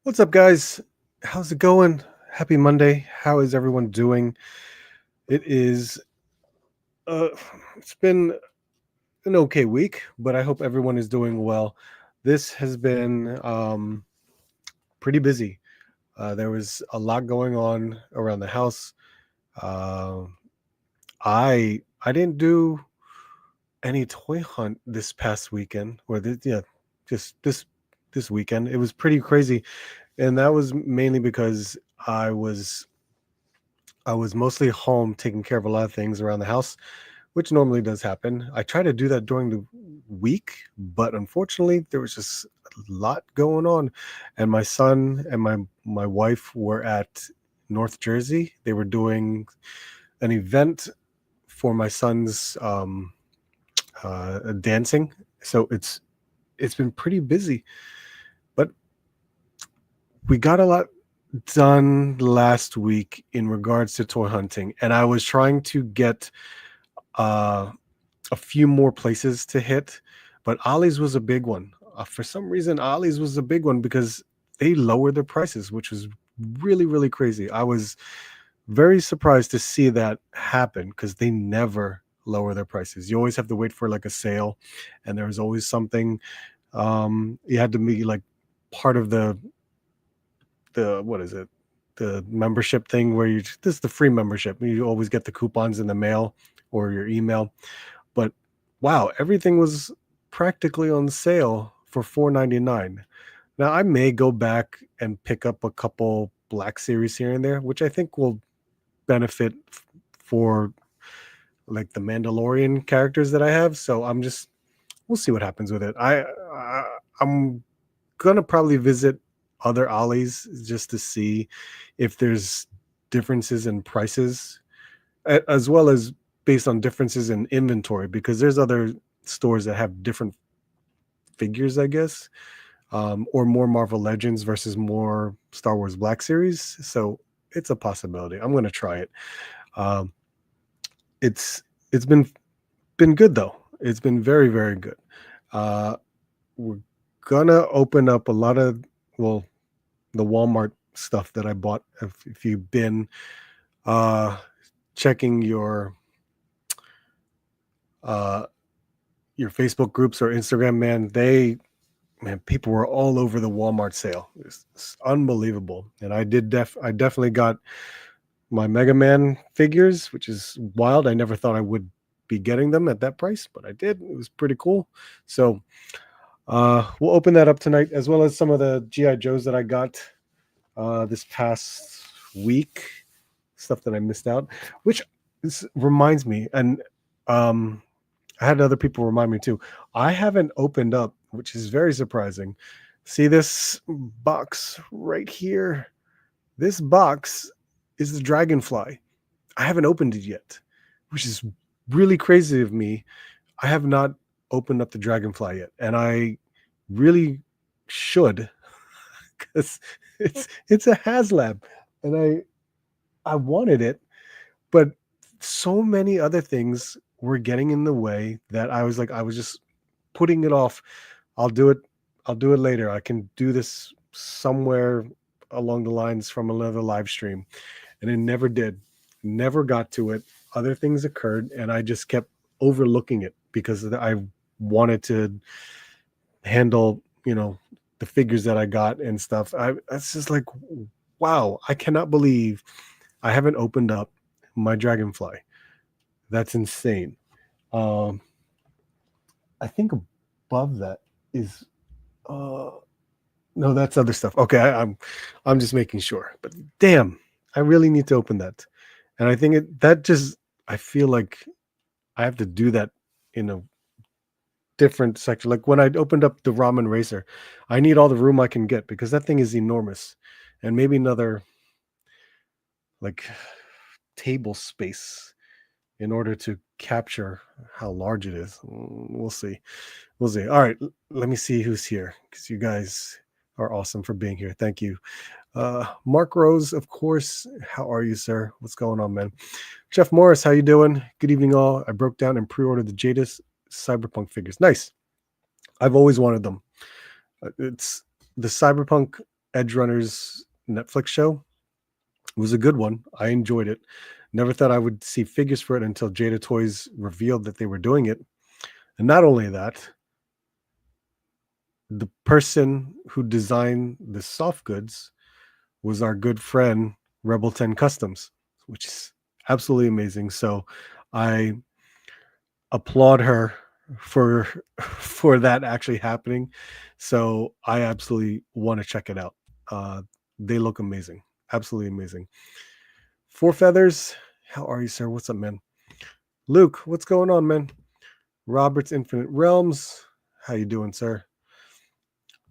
What's up, guys? How's it going? Happy Monday. How is everyone doing? It is, uh, it's been an okay week, but I hope everyone is doing well. This has been pretty busy. There was a lot going on around the house. Uh, I didn't do any toy hunt this past weekend, or just this weekend. It was pretty crazy, and that was mainly because I was I was mostly home taking care of a lot of things around the house, which normally does happen. I try to do that during the week, but unfortunately, there was just a lot going on. And my son and my wife were at North Jersey. They were doing an event for my son's dancing. So it's been pretty busy, but we got a lot done last week in regards to toy hunting, and I was trying to get uh, a few more places to hit, but Ollie's was a big one. For some reason, Ollie's was a big one because they lowered their prices, which was really, really crazy. I was very surprised to see that happen because they never lower their prices. You always have to wait for like a sale, and there was always something. You had to be like part of the what is it? The membership thing where this is the free membership. You always get the coupons in the mail or your email. But wow, everything was practically on sale for $4.99. Now I may go back and pick up a couple Black Series here and there, which I think will benefit for like the Mandalorian characters that I have. So we'll see what happens with it. I'm gonna probably visit other Ollies just to see if there's differences in prices, as well as based on differences in inventory, because there's other stores that have different figures, I guess, or more Marvel Legends versus more Star Wars Black Series. So it's a possibility. I'm gonna try it. Um, it's been good though. It's been very, very good. Uh, we're gonna open up a lot of, well, the Walmart stuff that I bought. If you've been uh, checking uh, your Facebook groups or Instagram, man, people were all over the Walmart sale. It's unbelievable. And I definitely got my Mega Man figures, which is wild. I never thought I would be getting them at that price, but I did. It was pretty cool. So we'll open that up tonight, as well as some of the GI Joes that I got this past week, stuff that I missed out. Which this reminds me, and um, I had other people remind me too. I haven't opened up, which is very surprising. See this box right here? This box is the Dragonfly. I haven't opened it yet, which is really crazy of me. I have not opened up the Dragonfly yet, and I really should because it's a HasLab, and I wanted it, but so many other things were getting in the way that I was just putting it off. I'll do it. I'll do it later. I can do this somewhere along the lines from another live stream, and it never did. Never got to it. Other things occurred, and I just kept overlooking it because I wanted to handle, the figures that I got and stuff. It's just like, wow, I cannot believe I haven't opened up my Dragonfly. That's insane. Um, I think above that is uh no, that's other stuff. Okay, I'm just making sure. But damn, I really need to open that. And I think I feel like I have to do that in a different section. Like when I opened up the ramen racer, I need all the room I can get because that thing is enormous. And maybe another like table space in order to capture how large it is. We'll see. We'll see. All right, let me see who's here because you guys are awesome for being here. Thank you. Mark Rose, of course. How are you, sir? What's going on, man? Jeff Morris, how you doing? Good evening, all. I broke down and pre-ordered the Jadis Cyberpunk figures. Nice. I've always wanted them. It's the Cyberpunk. Edge Runners Netflix show. It was a good one. I enjoyed it. Never thought I would see figures for it until Jada Toys revealed that they were doing it. And not only that, the person who designed the soft goods was our good friend Rebel 10 Customs, which is absolutely amazing. So I applaud her for for that actually happening. So I absolutely want to check it out. They look amazing. Absolutely amazing. Four Feathers, how are you, sir? What's up, man? Luke, what's going on, man? Robert's Infinite Realms, how you doing, sir?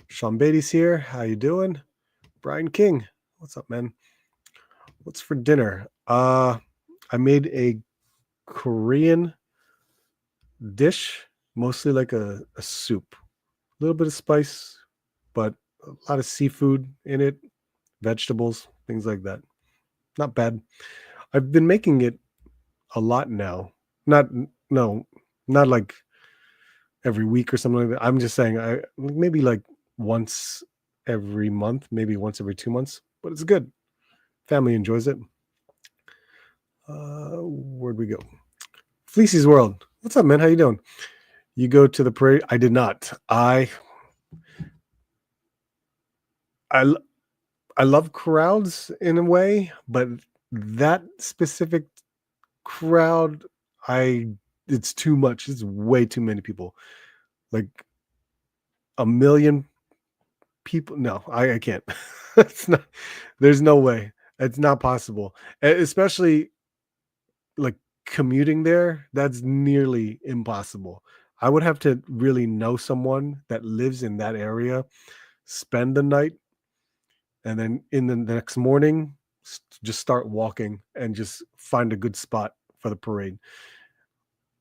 Sean Beatty's here. How you doing? Brian King, what's up, man? What's for dinner? I made a Korean dish, mostly like a soup. A little bit of spice, but a lot of seafood in it, vegetables, things like that. Not bad. I've been making it a lot now. Not no, not like every week or something like that. I'm just saying I maybe like once every month, maybe once every 2 months, but it's good. Family enjoys it. Where'd we go? Fleecy's World. What's up, man? How you doing? You go to the parade? I did not. I I love crowds in a way, but that specific crowd, I it's too much. It's way too many people. Like a million people. No, I can't. It's not. There's no way. It's not possible. Especially like commuting there. That's nearly impossible. I would have to really know someone that lives in that area, spend the night, and then in the next morning just start walking and just find a good spot for the parade.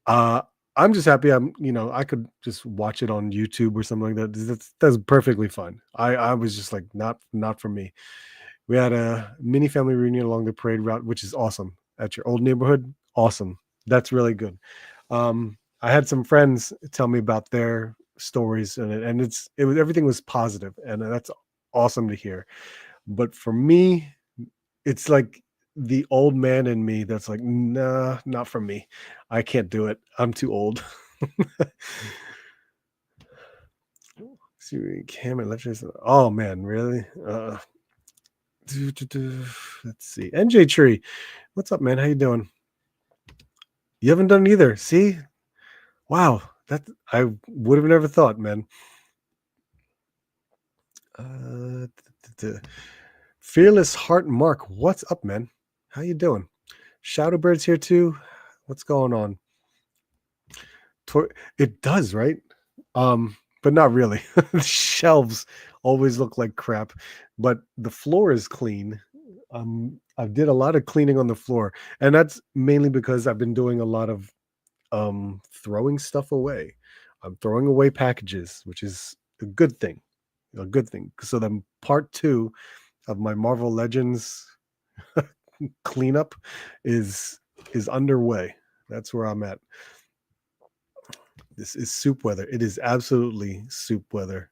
uh I'm just happy I could just watch it on YouTube or something like that. That's perfectly fine. I was just like, not for me. We had a mini family reunion along the parade route, which is awesome. At your old neighborhood, awesome. That's really good. I had some friends tell me about their stories, and it was everything was positive, and that's awesome to hear. But for me, it's like the old man in me that's like, nah, not for me. I can't do it. I'm too old. See, Cameron, oh man, really? Let's see. NJ Tree, what's up, man? How you doing? You haven't done it either. See? Wow, that I would have never thought, man. Fearless Heart Mark, what's up, man? How you doing? Shadowbird's here too. What's going on? It does, right? But not really. The shelves always look like crap, but the floor is clean. I did a lot of cleaning on the floor, and that's mainly because I've been doing a lot of throwing stuff away. I'm throwing away packages, which is a good thing. A good thing. So then part 2 of my Marvel Legends cleanup is underway. That's where I'm at. This is soup weather. It is absolutely soup weather.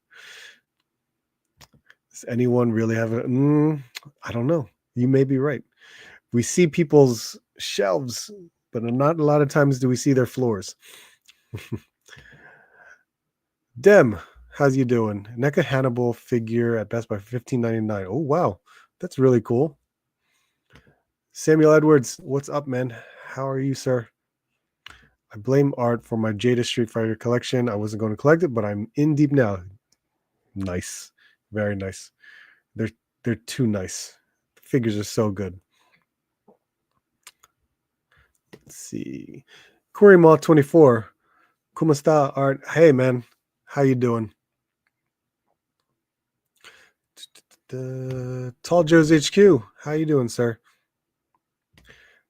Does anyone really have it? I don't know. You may be right. We see people's shelves, but not a lot of times do we see their floors. Dem, how's you doing? NECA Hannibal figure at Best Buy for $15.99. Oh wow, that's really cool. Samuel Edwards, what's up, man? How are you, sir? I blame art for my Jada Street Fighter collection. I wasn't going to collect it, but I'm in deep now. Nice, very nice. They're too nice. The figures are so good. Let's see. Corey Mall 24. Kumasta Art. Hey man, how you doing? Tall Joe's HQ. How you doing, sir?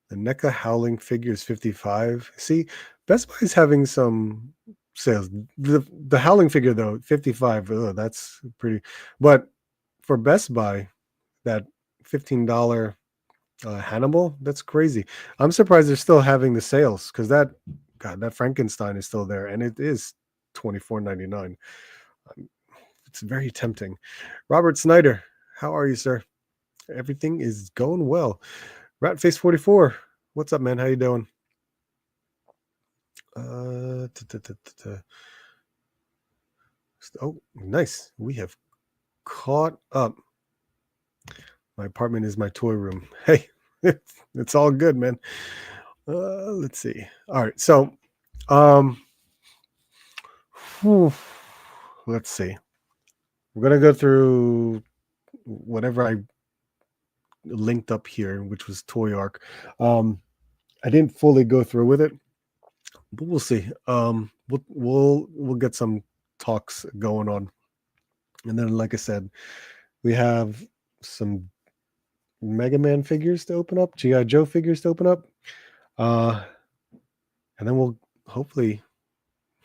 The NECA Howling figure is 55. See, Best Buy is having some sales. The Howling figure though, 55. Oh, that's pretty. But for Best Buy, that $15 Hannibal, that's crazy. I'm surprised they're still having the sales because that Frankenstein is still there and it is $24.99. It's very tempting. Robert Snyder, How are you, sir? Everything is going well. Ratface44, what's up, man? How you doing? Uh, t- t- t- t- t- Oh, nice. We have caught up. My apartment is my toy room. Hey, it's all good, man. Let's see. All right, so, um, whew, let's see. We're gonna go through whatever I linked up here, which was Toy Arc. I didn't fully go through with it, but we'll see. We'll get some talks going on, and then, like I said, we have some Mega Man figures to open up, GI Joe figures to open up, uh, and then we'll hopefully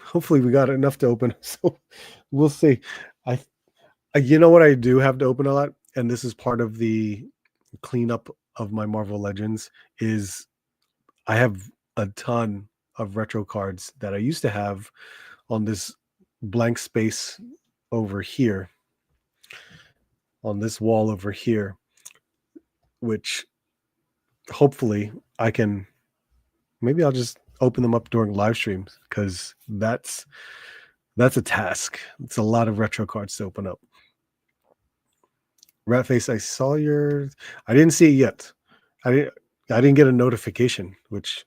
we got enough to open. So we'll see. I, you know what I do have to open a lot, and this is part of the cleanup of my Marvel Legends is I have a ton of retro cards that I used to have on this blank space over here, on this wall over here, which hopefully I can, maybe I'll just open them up during live streams because that's a task. It's a lot of retro cards to open up. Ratface, I saw your, I didn't see it yet. I didn't get a notification, which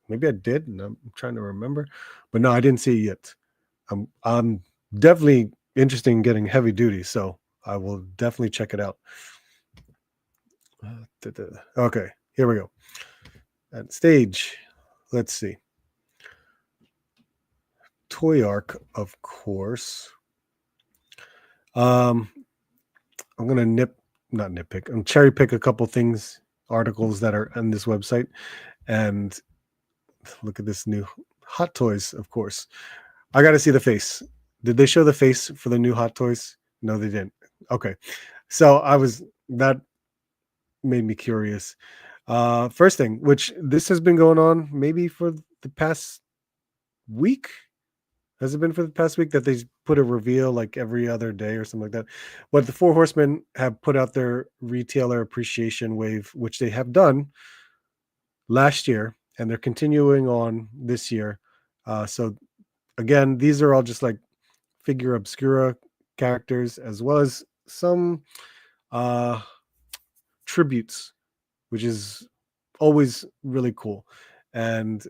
maybe I did, and I'm trying to remember, but no, I didn't see it yet. I'm definitely interested in getting heavy duty, so I will definitely check it out. Okay, here we go. At stage, let's see. Toy Arc, of course. I'm gonna not nitpick. I'm cherry pick a couple things, articles that are on this website, and look at this new Hot Toys. Of course, I got to see the face. Did they show the face for the new Hot Toys? No, they didn't. Okay, so that made me curious. First thing, which this has been going on maybe for the past week. Has it been for the past week that they put a reveal like every other day or something like that? But the Four Horsemen have put out their retailer appreciation wave, which they have done last year, and they're continuing on this year. So again, these are all just like figure obscura characters, as well as some uh, tributes, which is always really cool. And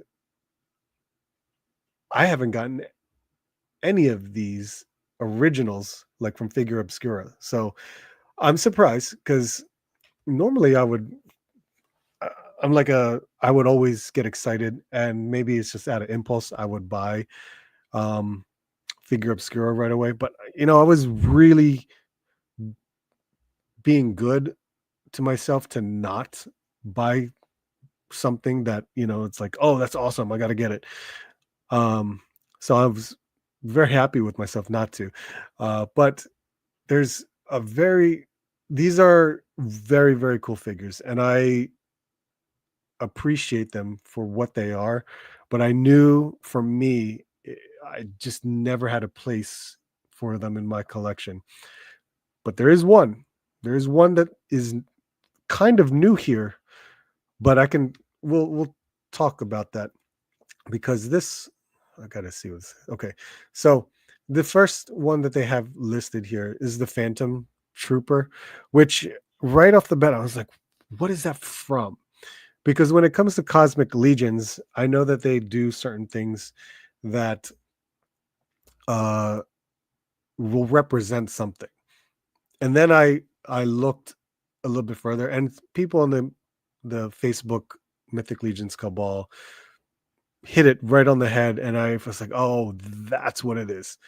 I haven't gotten any of these originals like from figure obscura, so I'm surprised because normally uh, I would always get excited, and maybe it's just out of impulse I would buy um figure obscura right away. But I was really being good to myself to not buy something that it's like, oh, that's awesome, I got to get it. um so I was very happy with myself not to, but there's a very these are very, very cool figures, and I appreciate them for what they are, but I knew for me, I just never had a place for them in my collection. But there is one that is kind of new here, but we'll talk about that because this, I gotta see what's okay. So the first one that they have listed here is the Phantom Trooper, which right off the bat I was like, what is that from? Because when it comes to Cosmic Legions, I know that they do certain things that uh will represent something. And then I looked a little bit further, and people on the Facebook Mythic Legions Cabal hit it right on the head, and I was like, oh, that's what it is.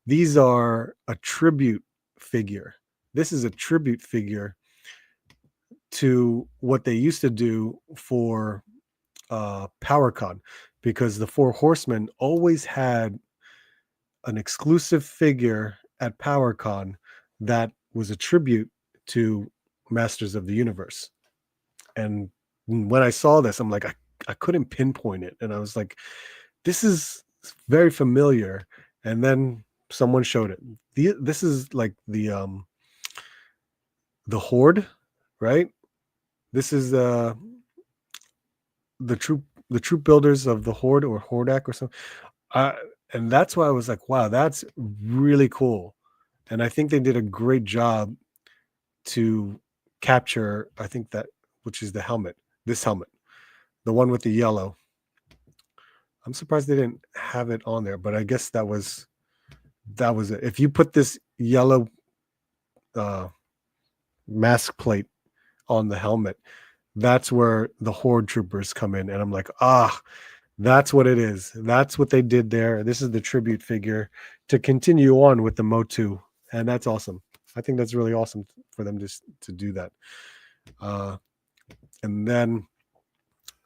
These are a tribute figure. This is a tribute figure to what they used to do for PowerCon, because the Four Horsemen always had an exclusive figure at PowerCon that was a tribute to Masters of the Universe. And when I saw this, I'm like, I couldn't pinpoint it. And I was like, this is very familiar. And then someone showed it. This is like the Horde, right? This is the troop builders of the Horde or Hordak or something. Uh, and that's why I was like, wow, that's really cool. And I think they did a great job to capture, I think that, which is the helmet, this helmet, the one with the yellow. I'm surprised they didn't have it on there, but I guess that was it. If you put this yellow uh, mask plate on the helmet, that's where the Horde troopers come in. And I'm like, that's what it is. That's what they did there. This is the tribute figure to continue on with the Motu. And that's awesome. I think that's really awesome for them just to do that. And then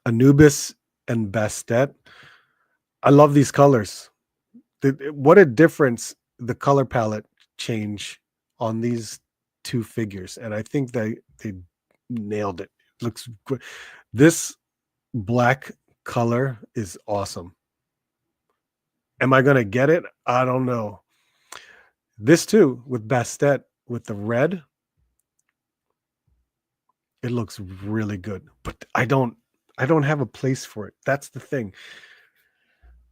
Anubis and Bastet. I love these colors. What a difference the color palette change on these two figures. And I think they nailed it. Looks good. This black color is awesome. Am I going to get it? I don't know. This too, with Bastet, with the red, it looks really good. But I don't have a place for it. That's the thing.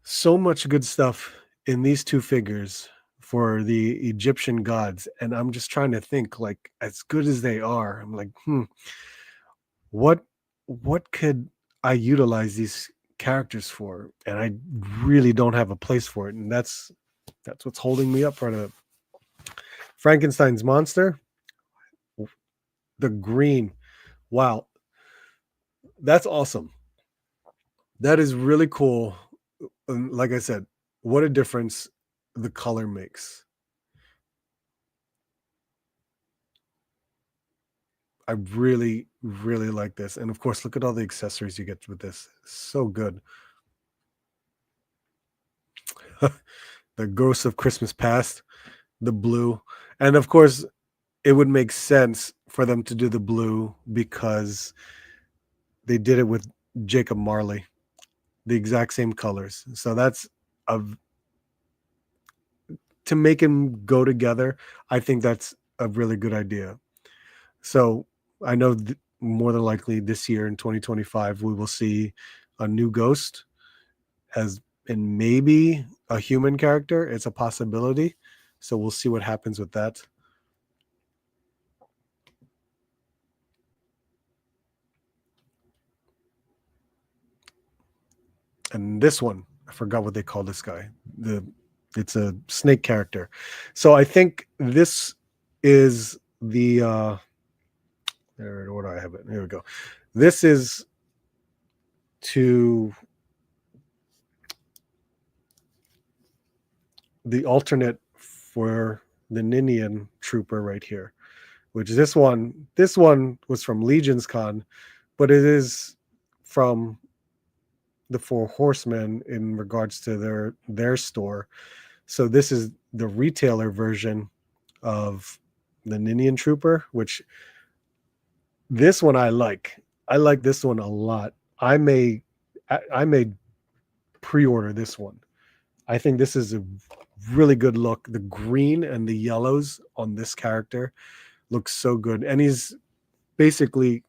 So much good stuff in these two figures for the Egyptian gods. And I'm just trying to think, like, as good as they are, I'm like, what could I utilize these characters for? And I really don't have a place for it. And that's what's holding me up for the Frankenstein's monster. The green. Wow. That's awesome. That is really cool. And like I said, what a difference the color makes. I really, really like this. And of course, look at all the accessories you get with this. So good. The Ghost of Christmas Past, the blue. And of course, it would make sense for them to do the blue because they did it with Jacob Marley, the exact same colors. So that's a to make them go together. I think that's a really good idea. So I know more than likely this year in 2025 we will see a new Ghost as and maybe a human character. It's a possibility. So we'll see what happens with that. And this one, I forgot what they call this guy. It's a snake character. So I think this is the where do I have it? Here we go. This is to the alternate for the Ninian trooper right here, which is this one. This one was from Legion's Con, but it is from the Four Horsemen in regards to their store. So this is the retailer version of the Ninian Trooper, which this one I like. I like this one a lot. I may pre-order this one. I think this is a really good look. The green and the yellows on this character looks so good. And he's basically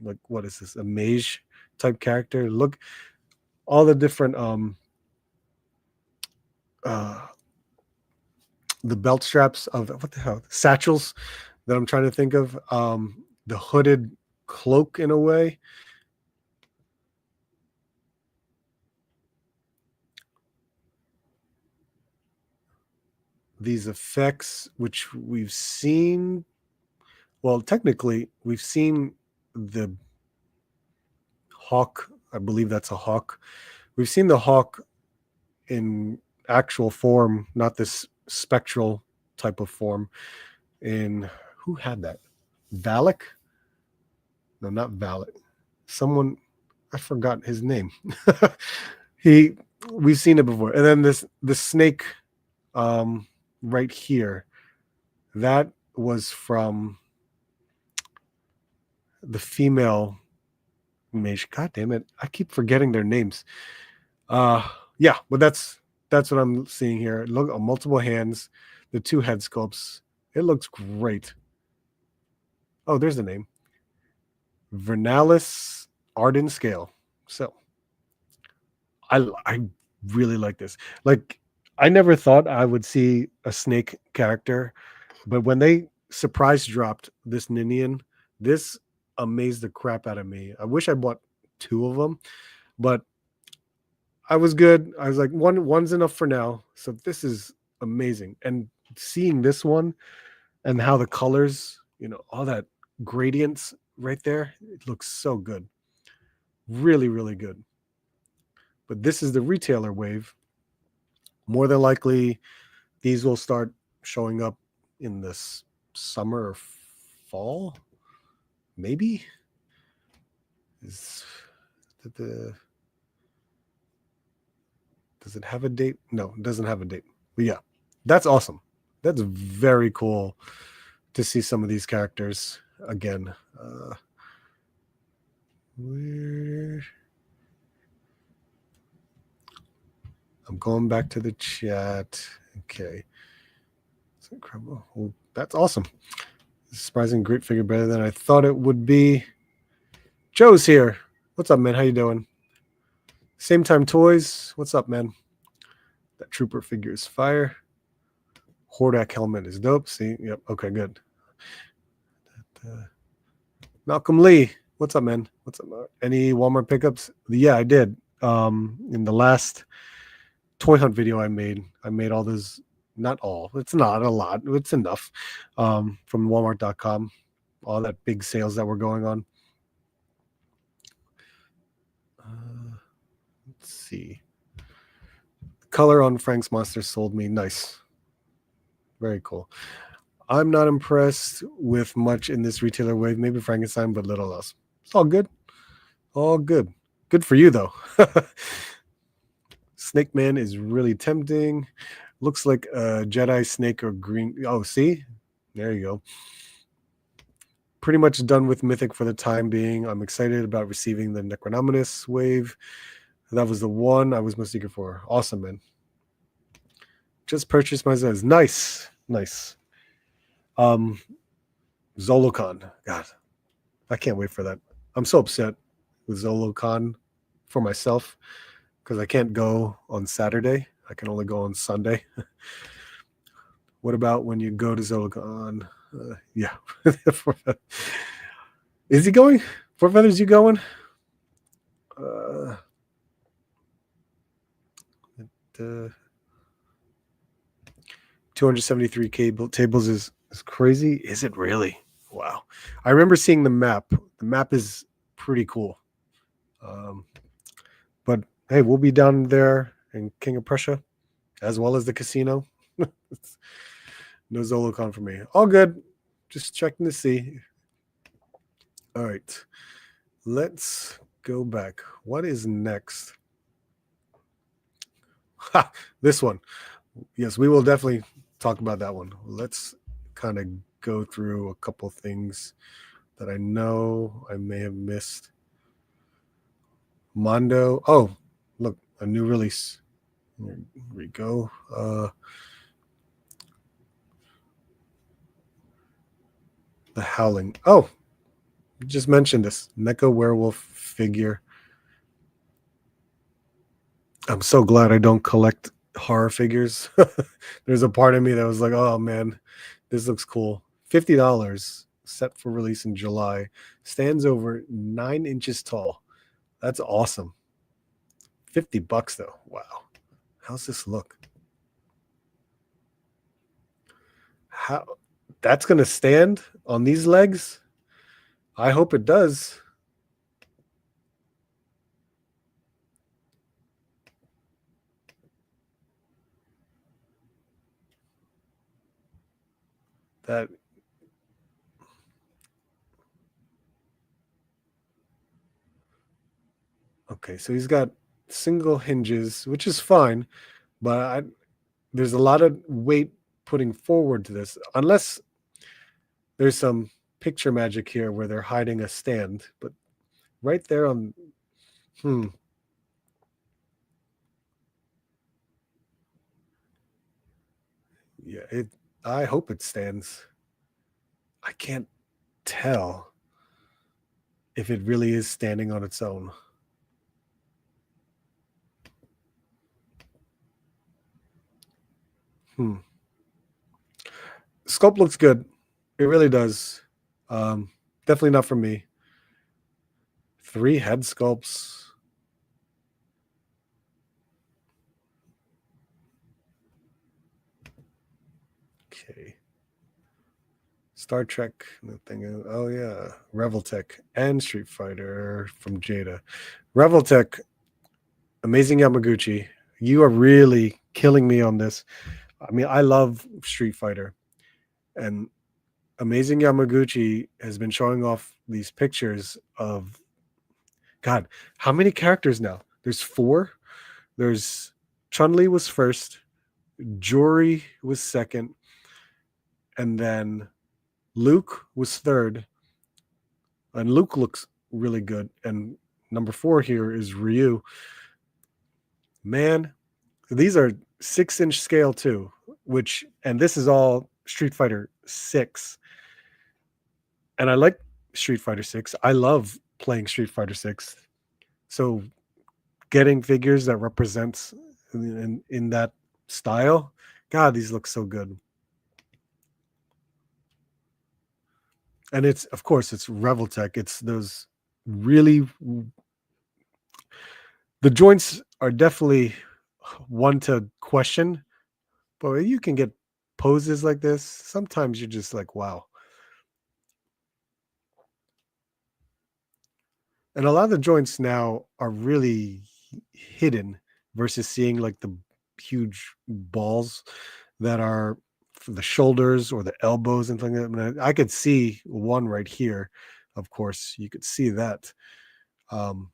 like, what is this? A mage type character. Look, all the different the belt straps of what the hell satchels that I'm trying to think of. The hooded cloak in a way. These effects, which we've seen, well, technically, we've seen the hawk. I believe that's a hawk. We've seen the hawk in actual form, not this spectral type of form. In who had that? Valak? No, not Valak. Someone I forgot his name. We've seen it before. And then the snake right here, that was from the female mage. God damn it. I keep forgetting their names. Yeah, but that's what I'm seeing here. Look on multiple hands, the two head sculpts. It looks great. Oh, there's the name. Vernalis Arden Scale. So I really like this. Like, I never thought I would see a snake character, but when they surprise dropped this Ninian, this amazed the crap out of me. I wish I bought two of them, but I was good. I was like, one's enough for now. So this is amazing. And seeing this one and how the colors, all that gradients right there, it looks so good. Really, really good. But this is the retailer wave. More than likely, these will start showing up in this summer or fall, maybe. Is the does it have a date? No, it doesn't have a date. But yeah, that's awesome. That's very cool to see some of these characters again. Where I'm going back to the chat. Okay. That's incredible. Well, that's awesome. Surprising great figure, better than I thought it would be. Joe's here. What's up, man? How you doing? Same Time Toys. What's up, man? That Trooper figure is fire. Hordak helmet is dope. See? Yep. Okay, good. Malcolm Lee. What's up, man? What's up? Any Walmart pickups? Yeah, I did. In the last toy hunt video I made all those. Not all. It's not a lot. It's enough. From Walmart.com. All that big sales that were going on. Let's see. Color on Frank's Monster sold me. Nice. Very cool. I'm not impressed with much in this retailer wave. Maybe Frankenstein, but little else. It's all good. All good. Good for you, though. Snake Man is really tempting. Looks like a Jedi snake or green. Oh, see? There you go. Pretty much done with Mythic for the time being. I'm excited about receiving the Necronominus wave. That was the one I was most eager for. Awesome, man. Just purchased my Zez. Nice. Nice. Zolocon. God, I can't wait for that. I'm so upset with Zolocon for myself because I can't go on Saturday. I can only go on Sunday. What about when you go to Zolocon? Yeah. Is he going? Four Feathers, you going? 273 tables is crazy. Is it really? Wow. I remember seeing the map. The map is pretty cool. But hey, we'll be down there in King of Prussia as well as the casino. No Zolocon for me. All good. Just checking to see. All right. Let's go back. What is next? Ha, this one. Yes, we will definitely talk about that one. Let's kind of go through a couple things that I know I may have missed. Mondo. Oh, look, a new release. Here we go. The Howling. Oh, you just mentioned this. Mecha werewolf figure. I'm so glad I don't collect horror figures. There's a part of me that was like, oh man, this looks cool. $50, set for release in July. Stands over 9 inches tall. That's awesome. $50 though. Wow. How's this look? How that's gonna stand on these legs? I hope it does. That okay, so he's got single hinges, which is fine, but there's a lot of weight putting forward to this, unless there's some picture magic here where they're hiding a stand. But right there on, yeah, I hope it stands. I can't. tell if it really is standing on its own. Hmm. Sculpt looks good. It really does. Um, Definitely not for me. 3 head sculpts. Okay. Star Trek. Nothing. Oh yeah, Reveltech and Street Fighter from Jada. Reveltech, amazing Yamaguchi. You are really killing me on this. I mean, I love Street Fighter, and amazing Yamaguchi has been showing off these pictures of God. How many characters now? There's 4. There's Chun-Li was first, Jory was second, and then Luke was third. And Luke looks really good. And number 4 here is Ryu. Man, these are 6-inch scale too, and this is all Street Fighter 6. And I like Street Fighter 6. I love playing Street Fighter 6. So getting figures that represents in that style, God, these look so good. And it's, of course, it's Reveltech. It's those really, the joints are definitely one to question, but you can get poses like this. Sometimes you're just like, wow. And a lot of the joints now are really hidden versus seeing like the huge balls that are for the shoulders or the elbows and things like that. I could see one right here. Of course, you could see that. Um,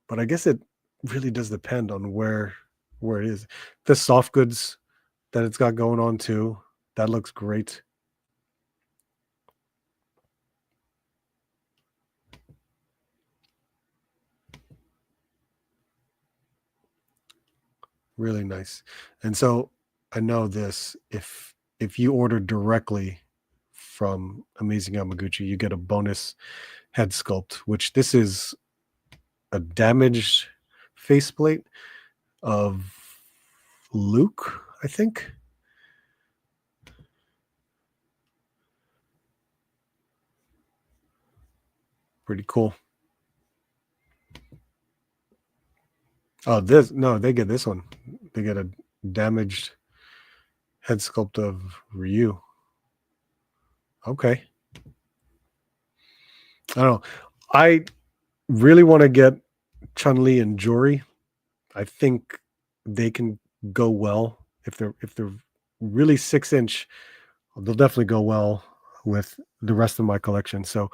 but I guess it really does depend on where it is. The soft goods that it's got going on too, that looks great. Really nice. And so I know this, if you order directly from Amazing Yamaguchi, you get a bonus head sculpt, which this is a damaged faceplate of Luke, I think. Pretty cool. Oh, this no, they get this one. They get a damaged head sculpt of Ryu. Okay. I don't know. I really want to get Chun-Li and Jory. I think they can go well if they're really 6-inch. They'll definitely go well with the rest of my collection. So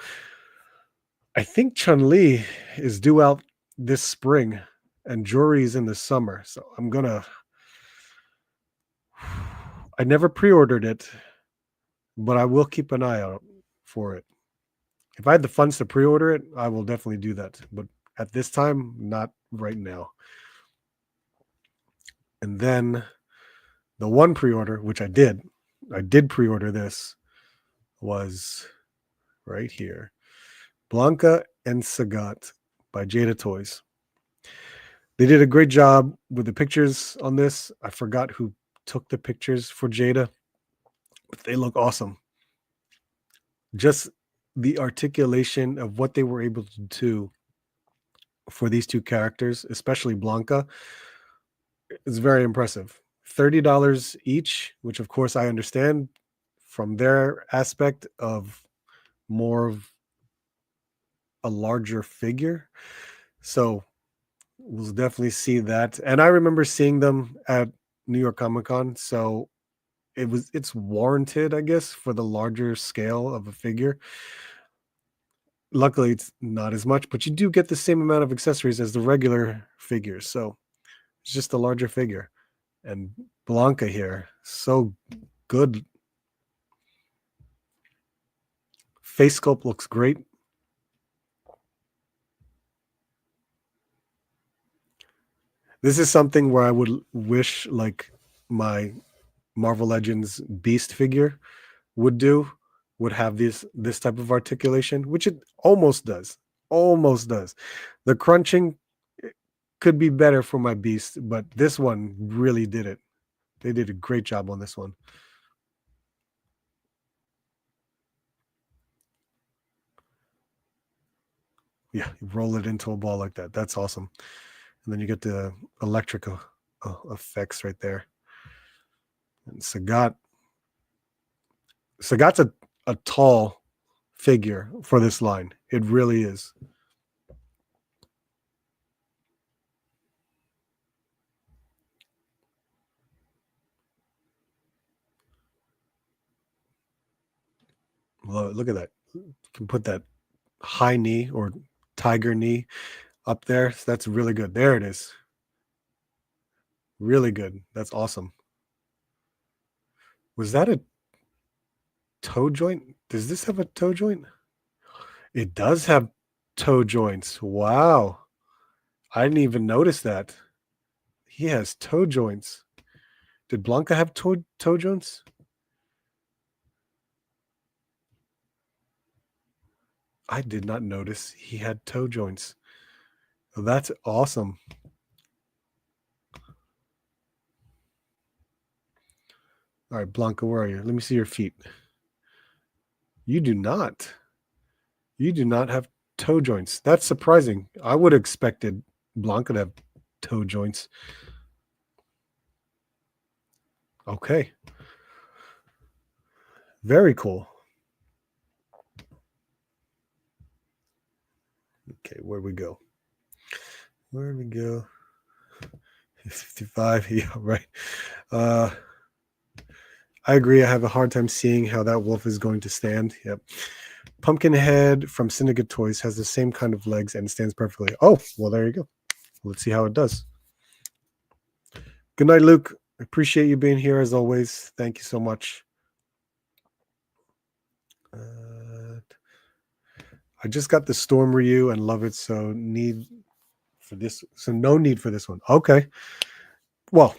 I think Chun-Li is due out this spring, and Jory's in the summer. So I'm gonna. I never pre-ordered it, but I will keep an eye out for it. If I had the funds to pre-order it, I will definitely do that. But at this time, not right now. And then the one pre-order, which I did pre-order this, was right here. Blanca and Sagat by Jada Toys. They did a great job with the pictures on this. I forgot who took the pictures for Jada, but they look awesome. Just the articulation of what they were able to do for these two characters, especially Blanca, is very impressive. $30 each, which of course I understand from their aspect of more of a larger figure. So we'll definitely see that. And I remember seeing them at New York Comic Con. So it's warranted, I guess, for the larger scale of a figure. Luckily, it's not as much, but you do get the same amount of accessories as the regular figures. So it's just a larger figure. And Blanca here, so good. Face sculpt looks great. This is something where I would wish like my Marvel Legends Beast figure would do. would have this type of articulation, which it almost does. Almost does. The crunching could be better for my beast, but this one really did it. They did a great job on this one. Yeah, you roll it into a ball like that. That's awesome. And then you get the electric effects right there. And Sagat's a tall figure for this line. It really is. Well, look at that. You can put that high knee or tiger knee up there. So that's really good. There it is. Really good. That's awesome. Was that a toe joint? Does this have a toe joint? It does have toe joints. Wow. I didn't even notice that. He has toe joints. Did Blanca have toe joints? I did not notice he had toe joints. Oh, that's awesome. All right, Blanca, where are you? Let me see your feet. You do not. You do not have toe joints. That's surprising. I would have expected Blanca to have toe joints. Okay. Very cool. Okay, where we go? Where we go? 55. Yeah, right. I agree. I have a hard time seeing how that wolf is going to stand. Yep. Pumpkinhead from Syndicate Toys has the same kind of legs and stands perfectly. Oh, well, there you go. Let's see how it does. Good night, Luke. Appreciate you being here as always. Thank you so much. I just got the Storm Ryu and love it. So no need for this one. Okay. Well,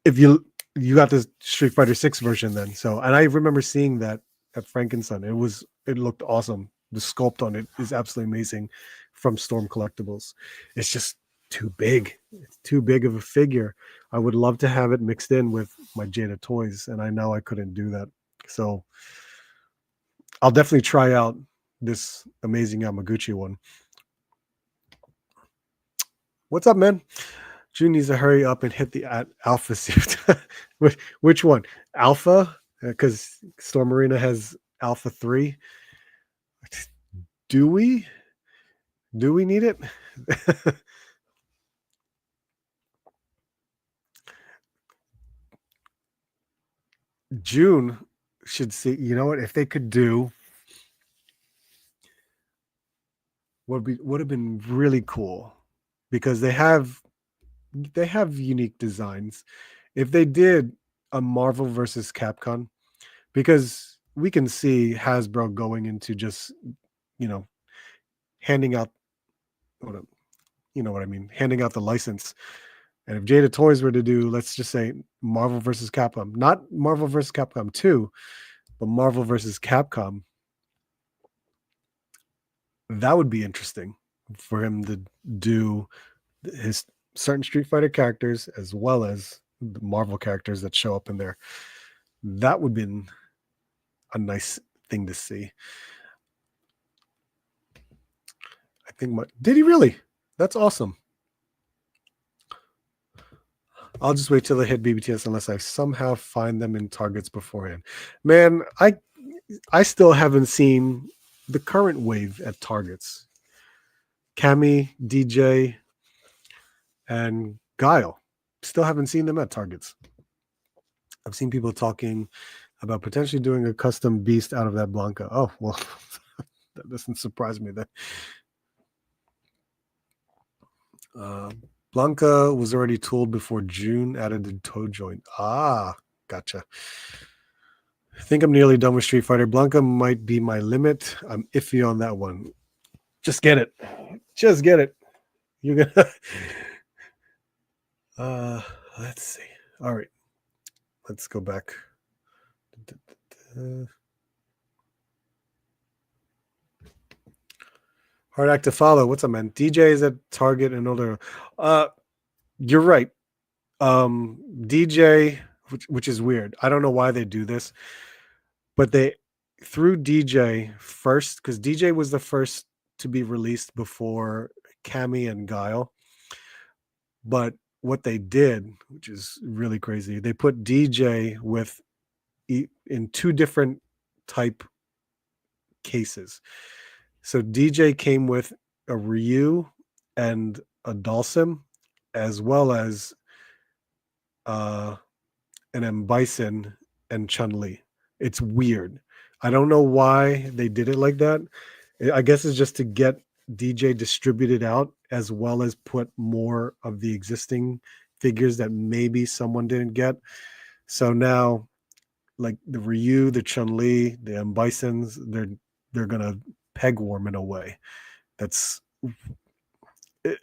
if you got the Street Fighter 6 version then. So, and I remember seeing that at Frankenstein. It looked awesome. The sculpt on it is absolutely amazing from Storm Collectibles. It's just too big. It's too big of a figure. I would love to have it mixed in with my Jada toys, and I know I couldn't do that. So I'll definitely try out this amazing Yamaguchi one. What's up, man? June needs to hurry up and hit the alpha suit. Which one? Alpha? Because Storm Arena has Alpha 3. Do we? Do we need it? June should see, you know what, if they could do would have been really cool, because they have unique designs. If they did a Marvel versus Capcom, because we can see Hasbro going into just, you know, handing out, you know what I mean, handing out the license. And if Jada Toys were to do, let's just say, Marvel versus Capcom, not Marvel versus Capcom 2, but Marvel versus Capcom, that would be interesting for him to do his certain Street Fighter characters as well as the Marvel characters that show up in there. That would be a nice thing to see. I think did he really? That's awesome. I'll just wait till they hit BBTS unless I somehow find them in Targets beforehand. Man, I still haven't seen the current wave at Targets. Cammy, DJ, and Guile. Still haven't seen them at Targets. I've seen people talking about potentially doing a custom beast out of that Blanca. Oh, well, that doesn't surprise me. That Blanca was already tooled before June added the toe joint. Ah, gotcha. I think I'm nearly done with Street Fighter. Blanca might be my limit. I'm iffy on that one. Just get it. Just get it. You're gonna let's see. All right. Let's go back. Hard act to follow. What's up, man? DJ is at Target and older. Uh, you're right. DJ, which is weird. I don't know why they do this, but they threw DJ first because DJ was the first to be released before Cammy and Guile. But what they did, which is really crazy, they put DJ with in two different type cases. So DJ came with a Ryu and a Dalsim, as well as uh, an M Bison and Chun Li. It's weird. I don't know why they did it like that. I guess it's just to get DJ distributed out, as well as put more of the existing figures that maybe someone didn't get. So now, like the Ryu, the Chun Li, the M Bisons, they're gonna peg warm in a way. That's it,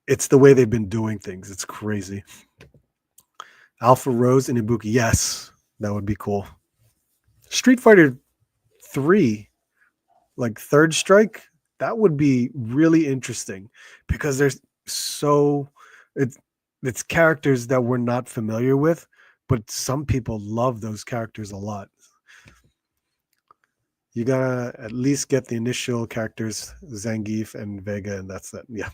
it's the way they've been doing things. It's crazy. Alpha Rose and Ibuki. Yes, that would be cool. Street Fighter 3, like Third Strike, that would be really interesting because there's so it's it's characters that we're not familiar with, but some people love those characters a lot. You gotta at least get the initial characters, Zangief and Vega, and that's that. Yeah.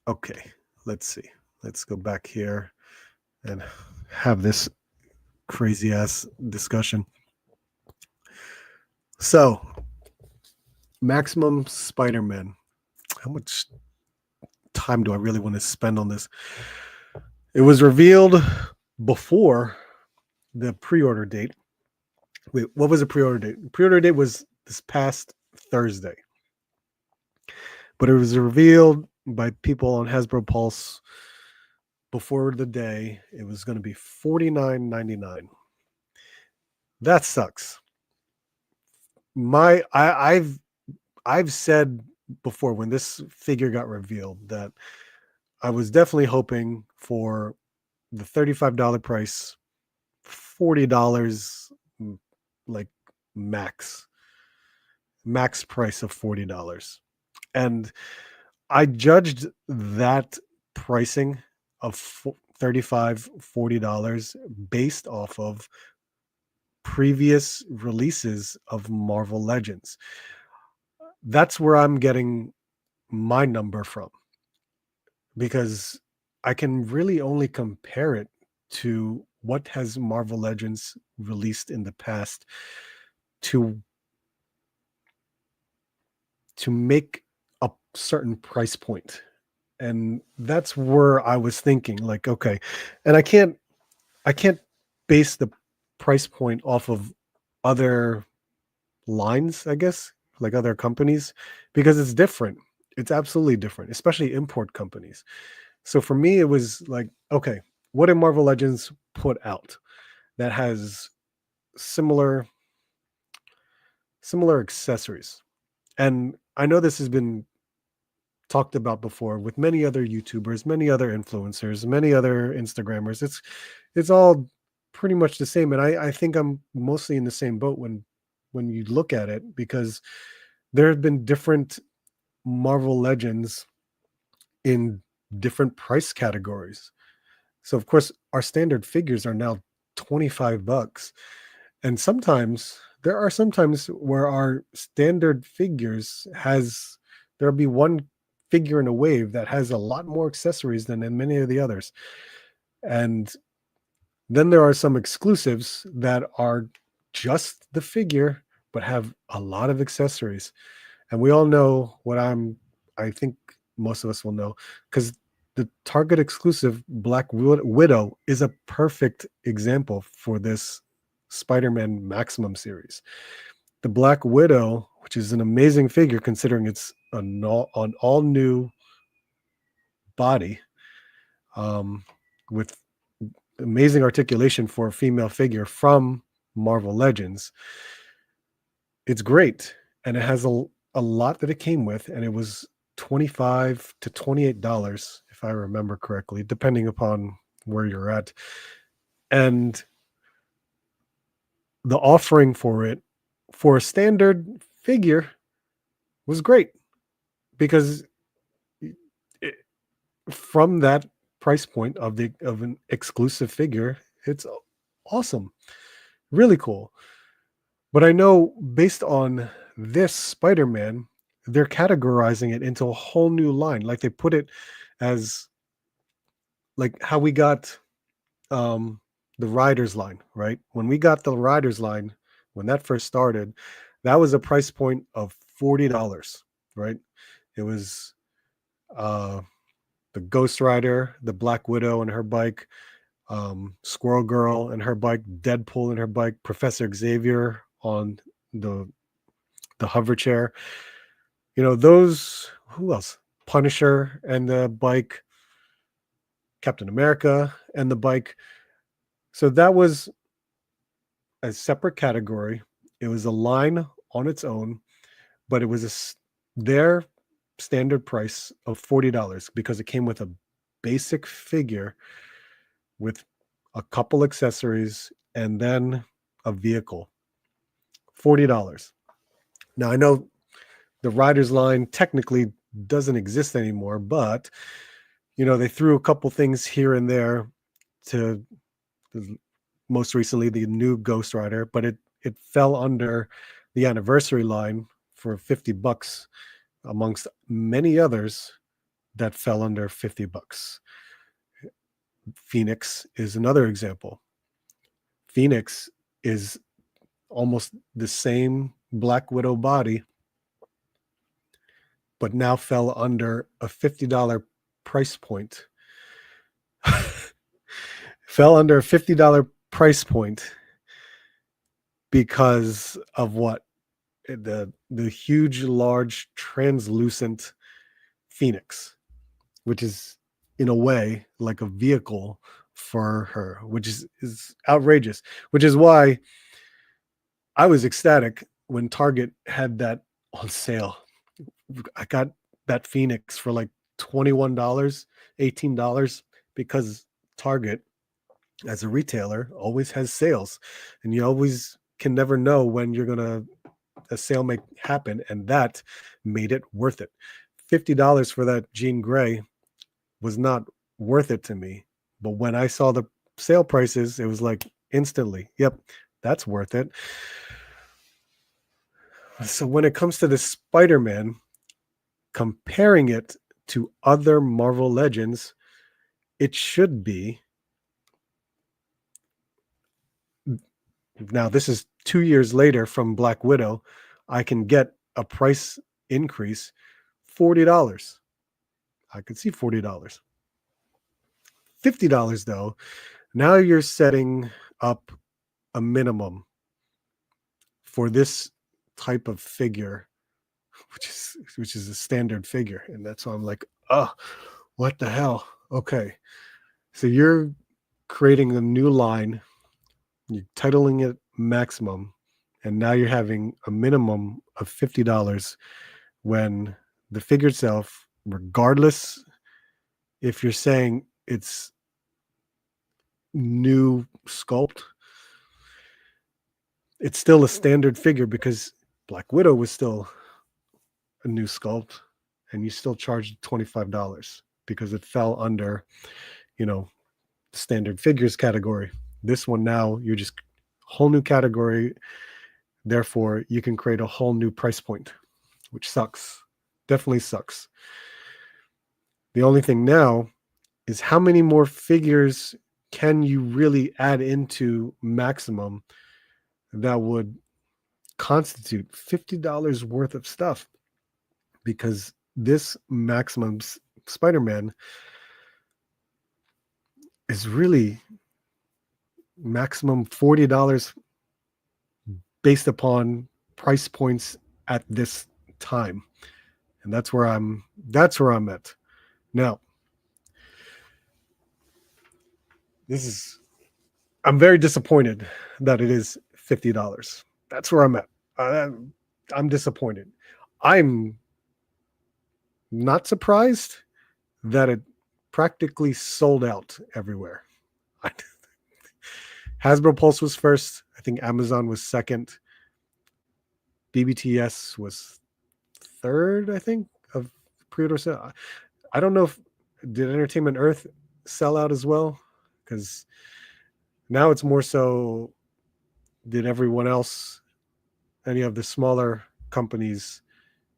Okay, let's see. Let's go back here and have this crazy ass discussion. So, Maximum Spider-Man. How much time do I really want to spend on this? It was revealed before the pre-order date. Wait, what was the pre-order date? Pre-order date was this past Thursday. But it was revealed by people on Hasbro Pulse before the day. It was going to be $49.99. That sucks. I've said before when this figure got revealed that I was definitely hoping for the $35 price, $40, like max price of $40. And I judged that pricing of $35, $40 based off of previous releases of Marvel Legends. That's where I'm getting my number from, because I can really only compare it to what has Marvel Legends released in the past to make a certain price point. And that's where I was thinking, like, okay, and I can't base the price point off of other lines, I guess, like other companies, because it's different. It's absolutely different, especially import companies. So for me, it was like, okay, what did Marvel Legends put out that has similar accessories? And I know this has been talked about before with many other YouTubers, many other influencers, many other Instagrammers. It's all pretty much the same. And I think I'm mostly in the same boat when you look at it, because there have been different Marvel Legends in different price categories. So of course our standard figures are now $25. And sometimes there are sometimes where our standard figures there'll be one figure in a wave that has a lot more accessories than in many of the others. And then there are some exclusives that are just the figure but have a lot of accessories. And we all know I think most of us will know, because the Target exclusive Black Widow is a perfect example for this Spider-Man Maximum series. The Black Widow, which is an amazing figure considering it's an all new body, with amazing articulation for a female figure from Marvel Legends. It's great, and it has a lot that it came with, and it was $25 to $28, if I remember correctly, depending upon where you're at. And the offering for it for a standard figure was great because it, from that price point of an exclusive figure, it's awesome, really cool. But I know based on this Spider-Man, they're categorizing it into a whole new line. Like they put it as like how we got um the Riders line, right? When we got the Riders line, when that first started, that was a price point of $40, right? It was uh the Ghost Rider, the Black Widow and her bike, Squirrel Girl and her bike, Deadpool and her bike, Professor Xavier on the hover chair. You know, those who else? Punisher and the bike, Captain America and the bike. So that was a separate category. It was a line on its own, but it was their standard price of $40 because it came with a basic figure with a couple accessories and then a vehicle. $40. Now I know the Riders line technically doesn't exist anymore, but you know, they threw a couple things here and there to most recently the new Ghost Rider, but it fell under the anniversary line for $50 amongst many others that fell under $50. Phoenix is another example. Phoenix is almost the same Black Widow body, but now fell under a $50 price point. Fell under a $50 price point because of what? The huge, large, translucent Phoenix, which is in a way like a vehicle for her, which is outrageous. Which is why I was ecstatic when Target had that on sale. I got that Phoenix for like $21, $18 because Target as a retailer always has sales and you always can never know when you're going to a sale may happen, and that made it worth it. $50 for that Jean Grey was not worth it to me, but when I saw the sale prices, it was like instantly, yep, that's worth it. So when it comes to the Spider-Man, comparing it to other Marvel Legends, it should be. Now, this is 2 years later from Black Widow. I can get a price increase, $40. I could see $40. $50 though, now you're setting up a minimum for this type of figure, which is a standard figure. And that's why I'm like, oh, what the hell? Okay. So you're creating a new line, you're titling it maximum, and now you're having a minimum of $50 when the figure itself, regardless if you're saying it's new sculpt, it's still a standard figure because Black Widow was still a new sculpt and you still charged $25 because it fell under, you know, standard figures category. This one now you're just whole new category. Therefore, you can create a whole new price point, which sucks. Definitely sucks. The only thing now is how many more figures can you really add into maximum that would constitute $50 worth of stuff? Because this maximum Spider-Man is really maximum $40 based upon price points at this time. And that's where I'm at. Now, I'm very disappointed that it is $50. That's where I'm at. I'm disappointed. I'm not surprised that it practically sold out everywhere. Hasbro Pulse was first. I think Amazon was second. BBTS was third, I think, of pre-order sale. I don't know if did Entertainment Earth sell out as well, because now it's more so did everyone else, any of the smaller companies,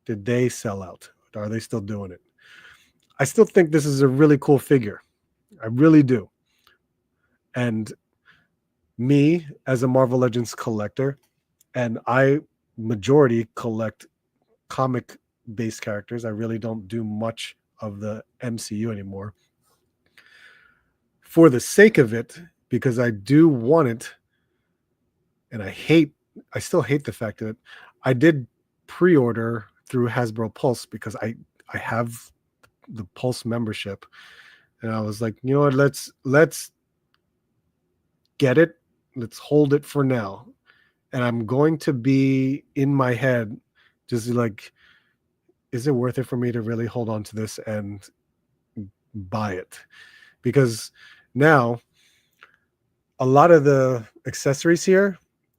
did they sell out? Are they still doing it? I still think this is a really cool figure. I really do. And me as a Marvel Legends collector, and I majority collect comic based characters. I really don't do much of the MCU anymore. For the sake of it, because I do want it, and I still hate the fact that I did pre-order through Hasbro Pulse because I have the Pulse membership, and I was like, you know what, let's get it, let's hold it for now, and I'm going to be in my head just like, is it worth it for me to really hold on to this and buy it? Because now a lot of the accessories here,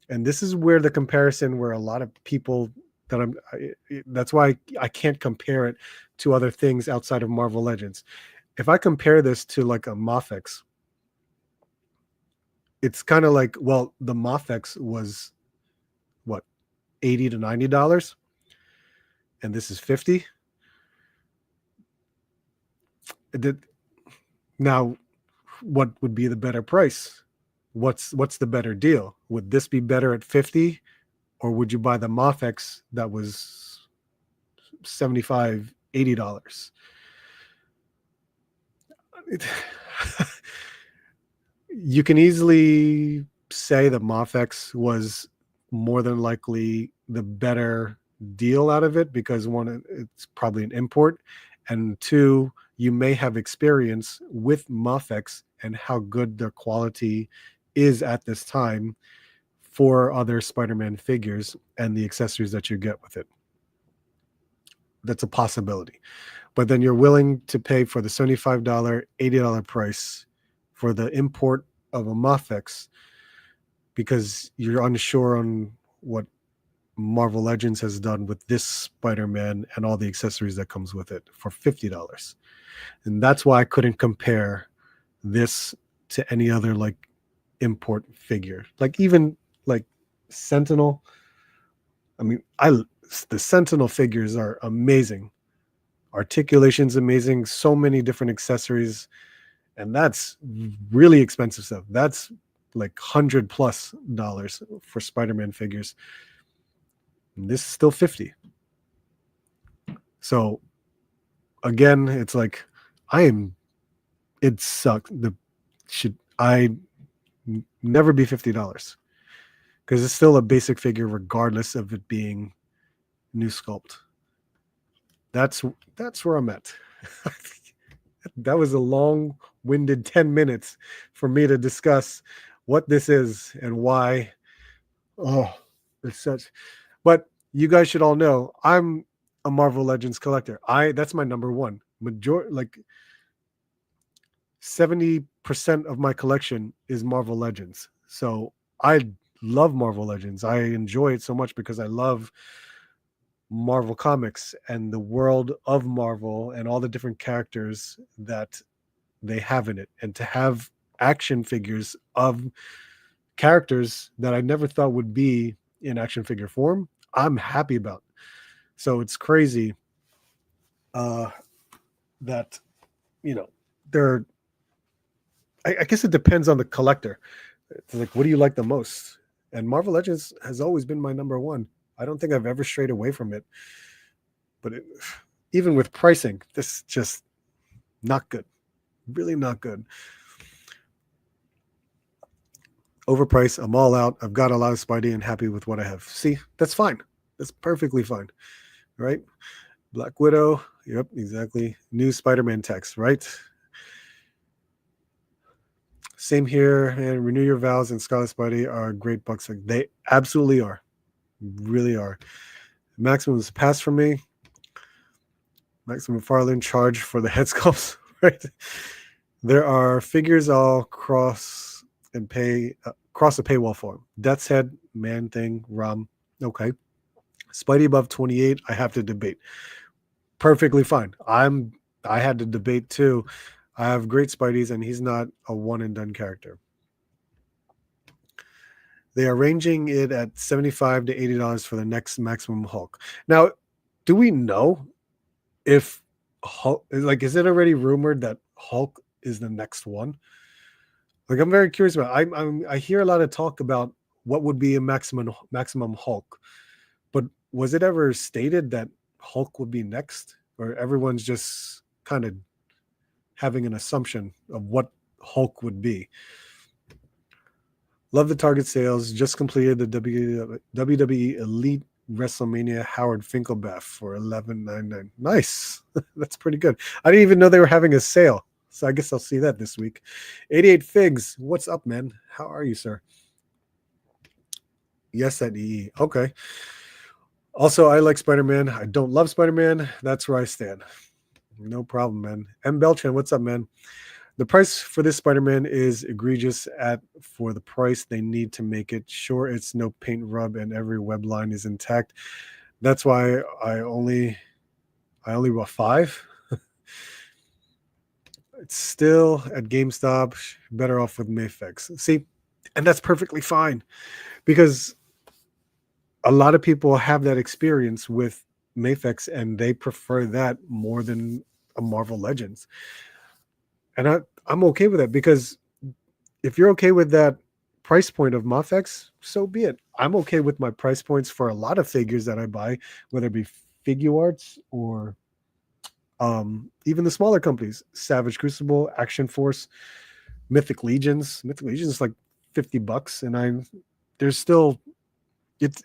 and this is where the comparison where a lot of people that that's why I can't compare it to other things outside of Marvel Legends. If I compare this to like a Mafex, it's kind of like, well, the Mafex was what, $80 to $90, and this is 50. Now, what would be the better price? What's the better deal? Would this be better at 50, or would you buy the Mafex that was 75, $80? You can easily say that Mafex was more than likely the better deal out of it, because one, it's probably an import, and two, you may have experience with Mafex and how good their quality is at this time for other Spider-Man figures and the accessories that you get with it. That's a possibility. But then you're willing to pay for the $75, $80 price for the import of a Mafex because you're unsure on what Marvel Legends has done with this Spider-Man and all the accessories that comes with it for $50. And that's why I couldn't compare this to any other like import figure. Like even like Sentinel. I mean, the Sentinel figures are amazing. Articulation's amazing, so many different accessories, and that's really expensive stuff. That's like $100+ for Spider-Man figures. And this is still 50. So again, it's like it sucks. I never be $50 because it's still a basic figure regardless of it being new sculpt. That's where I'm at. That was a long-winded 10 minutes for me to discuss what this is and why. Oh, it's such. But you guys should all know I'm a Marvel Legends collector. That's my number one. Like 70% of my collection is Marvel Legends. So I love Marvel Legends. I enjoy it so much because I love Marvel Comics and the world of Marvel and all the different characters that they have in it. And to have action figures of characters that I never thought would be in action figure form, I'm happy about. So it's crazy that, they're, I guess it depends on the collector. It's like, what do you like the most? And Marvel Legends has always been my number one. I don't think I've ever strayed away from it. But even with pricing, this is just not good. Really not good. Overpriced. I'm all out. I've got a lot of Spidey and happy with what I have. See, that's fine. That's perfectly fine. Right? Black Widow. Yep, exactly. New Spider-Man text, right? Same here. And Renew Your Vows and Scarlet Spidey are great bucks. They absolutely are. Really are. Maximum is pass for me. Maximum Farland charge for the head sculpts, right? There are figures all cross the paywall for. Death's Head, Man Thing, Rum. Okay. Spidey above 28, I have to debate. Perfectly fine. I had to debate too. I have great Spideys, and he's not a one and done character. They are ranging it at $75 to $80 for the next Maximum Hulk. Now, do we know if Hulk, like, is it already rumored that Hulk is the next one? Like, I'm very curious about. I hear a lot of talk about what would be a maximum Hulk, but was it ever stated that Hulk would be next, or everyone's just kind of having an assumption of what Hulk would be? Love the Target sales. Just completed the WWE Elite WrestleMania Howard Finkelbath for $11.99. Nice. That's pretty good. I didn't even know they were having a sale. So I guess I'll see that this week. 88 Figs. What's up, man? How are you, sir? Yes, at EE. Okay. Also, I like Spider-Man. I don't love Spider-Man. That's where I stand. No problem, man. M. Belchan, what's up, man? The price for this Spider-Man is egregious for the price they need to make it. Sure, it's no paint rub and every web line is intact. That's why I only bought 5. It's still at GameStop. Better off with Mayfix. See, and that's perfectly fine because a lot of people have that experience with Mayfix and they prefer that more than a Marvel Legends. And I'm okay with that because if you're okay with that price point of Mafex, so be it. I'm okay with my price points for a lot of figures that I buy, whether it be Figuarts or even the smaller companies, Savage Crucible, Action Force, Mythic Legions. Mythic Legions is like $50, and there's still it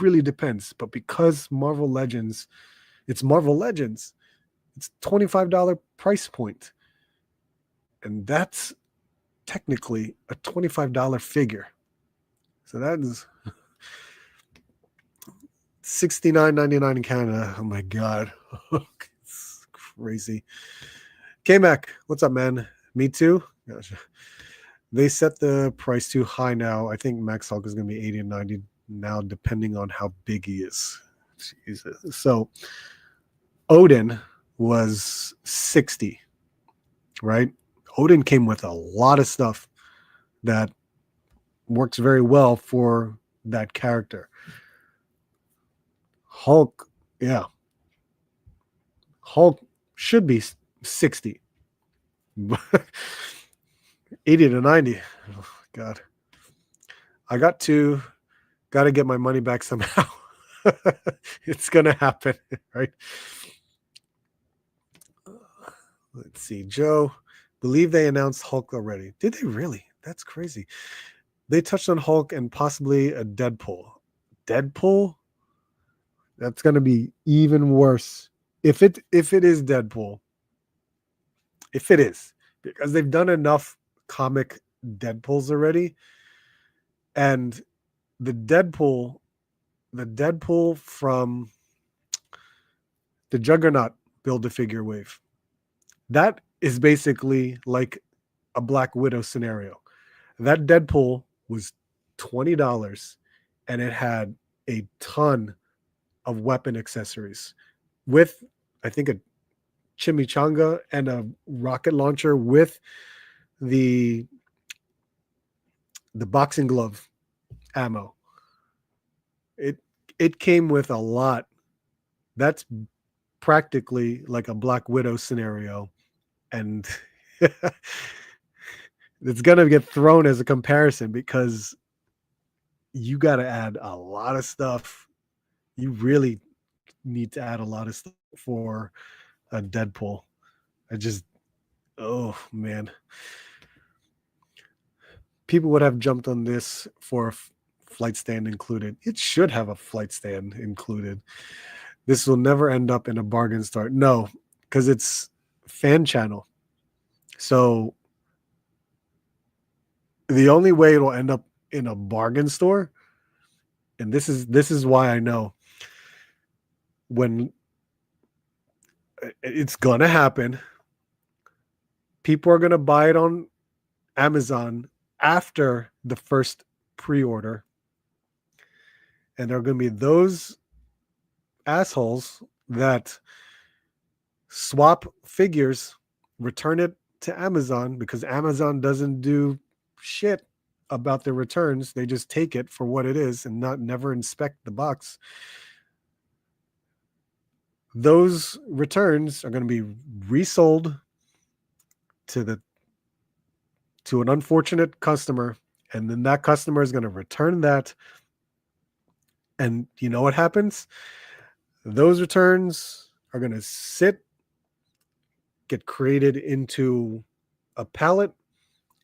really depends. But because Marvel Legends, it's Marvel Legends, it's $25 price point, and that's technically a $25 figure. So that is $69.99 in Canada. Oh my god. It's crazy. K-Mac, what's up, man? Me too. Gotcha. They set the price too high now. I think Max Hulk is going to be 80 and 90 now, depending on how big he is. Jesus. So Odin was 60, right? Odin came with a lot of stuff that works very well for that character. Hulk, yeah. Hulk should be 60. 80 to 90. Oh, God. I got to get my money back somehow. It's going to happen, right? Let's see. Joe, believe they announced Hulk already. Did they really? That's crazy. They touched on Hulk and possibly a Deadpool. Deadpool? That's going to be even worse. If it is Deadpool. If it is. Because they've done enough comic Deadpools already. And the Deadpool from the Juggernaut Build-A-Figure wave, that is basically like a Black Widow scenario. That Deadpool was $20 and it had a ton of weapon accessories with, I think, a chimichanga and a rocket launcher with the boxing glove ammo. It came with a lot. That's practically like a Black Widow scenario, and it's gonna get thrown as a comparison because you got to add a lot of stuff. You really need to add a lot of stuff for a Deadpool. Oh man, people would have jumped on this for a flight stand included. It should have a flight stand included. This will never end up in a bargain store. No, because it's fan channel. So the only way it'll end up in a bargain store, and this is why I know when it's gonna happen, people are gonna buy it on Amazon after the first pre-order, and there are gonna be those assholes that swap figures, return it to Amazon because Amazon doesn't do shit about their returns. They just take it for what it is and not never inspect the box. Those returns are going to be resold to the to an unfortunate customer, and then that customer is going to return that. And you know what happens? Those returns are going to get created into a pallet,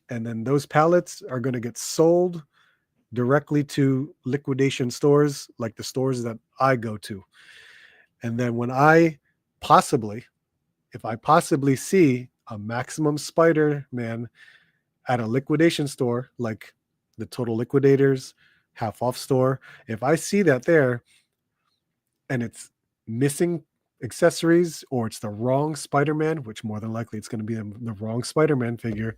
and then those pallets are going to get sold directly to liquidation stores like the stores that I go to. And then when if I possibly see a Maximum Spider-Man at a liquidation store like the Total Liquidators half off store, if I see that there and it's missing accessories or it's the wrong Spider-Man, which more than likely it's going to be the wrong Spider-Man figure,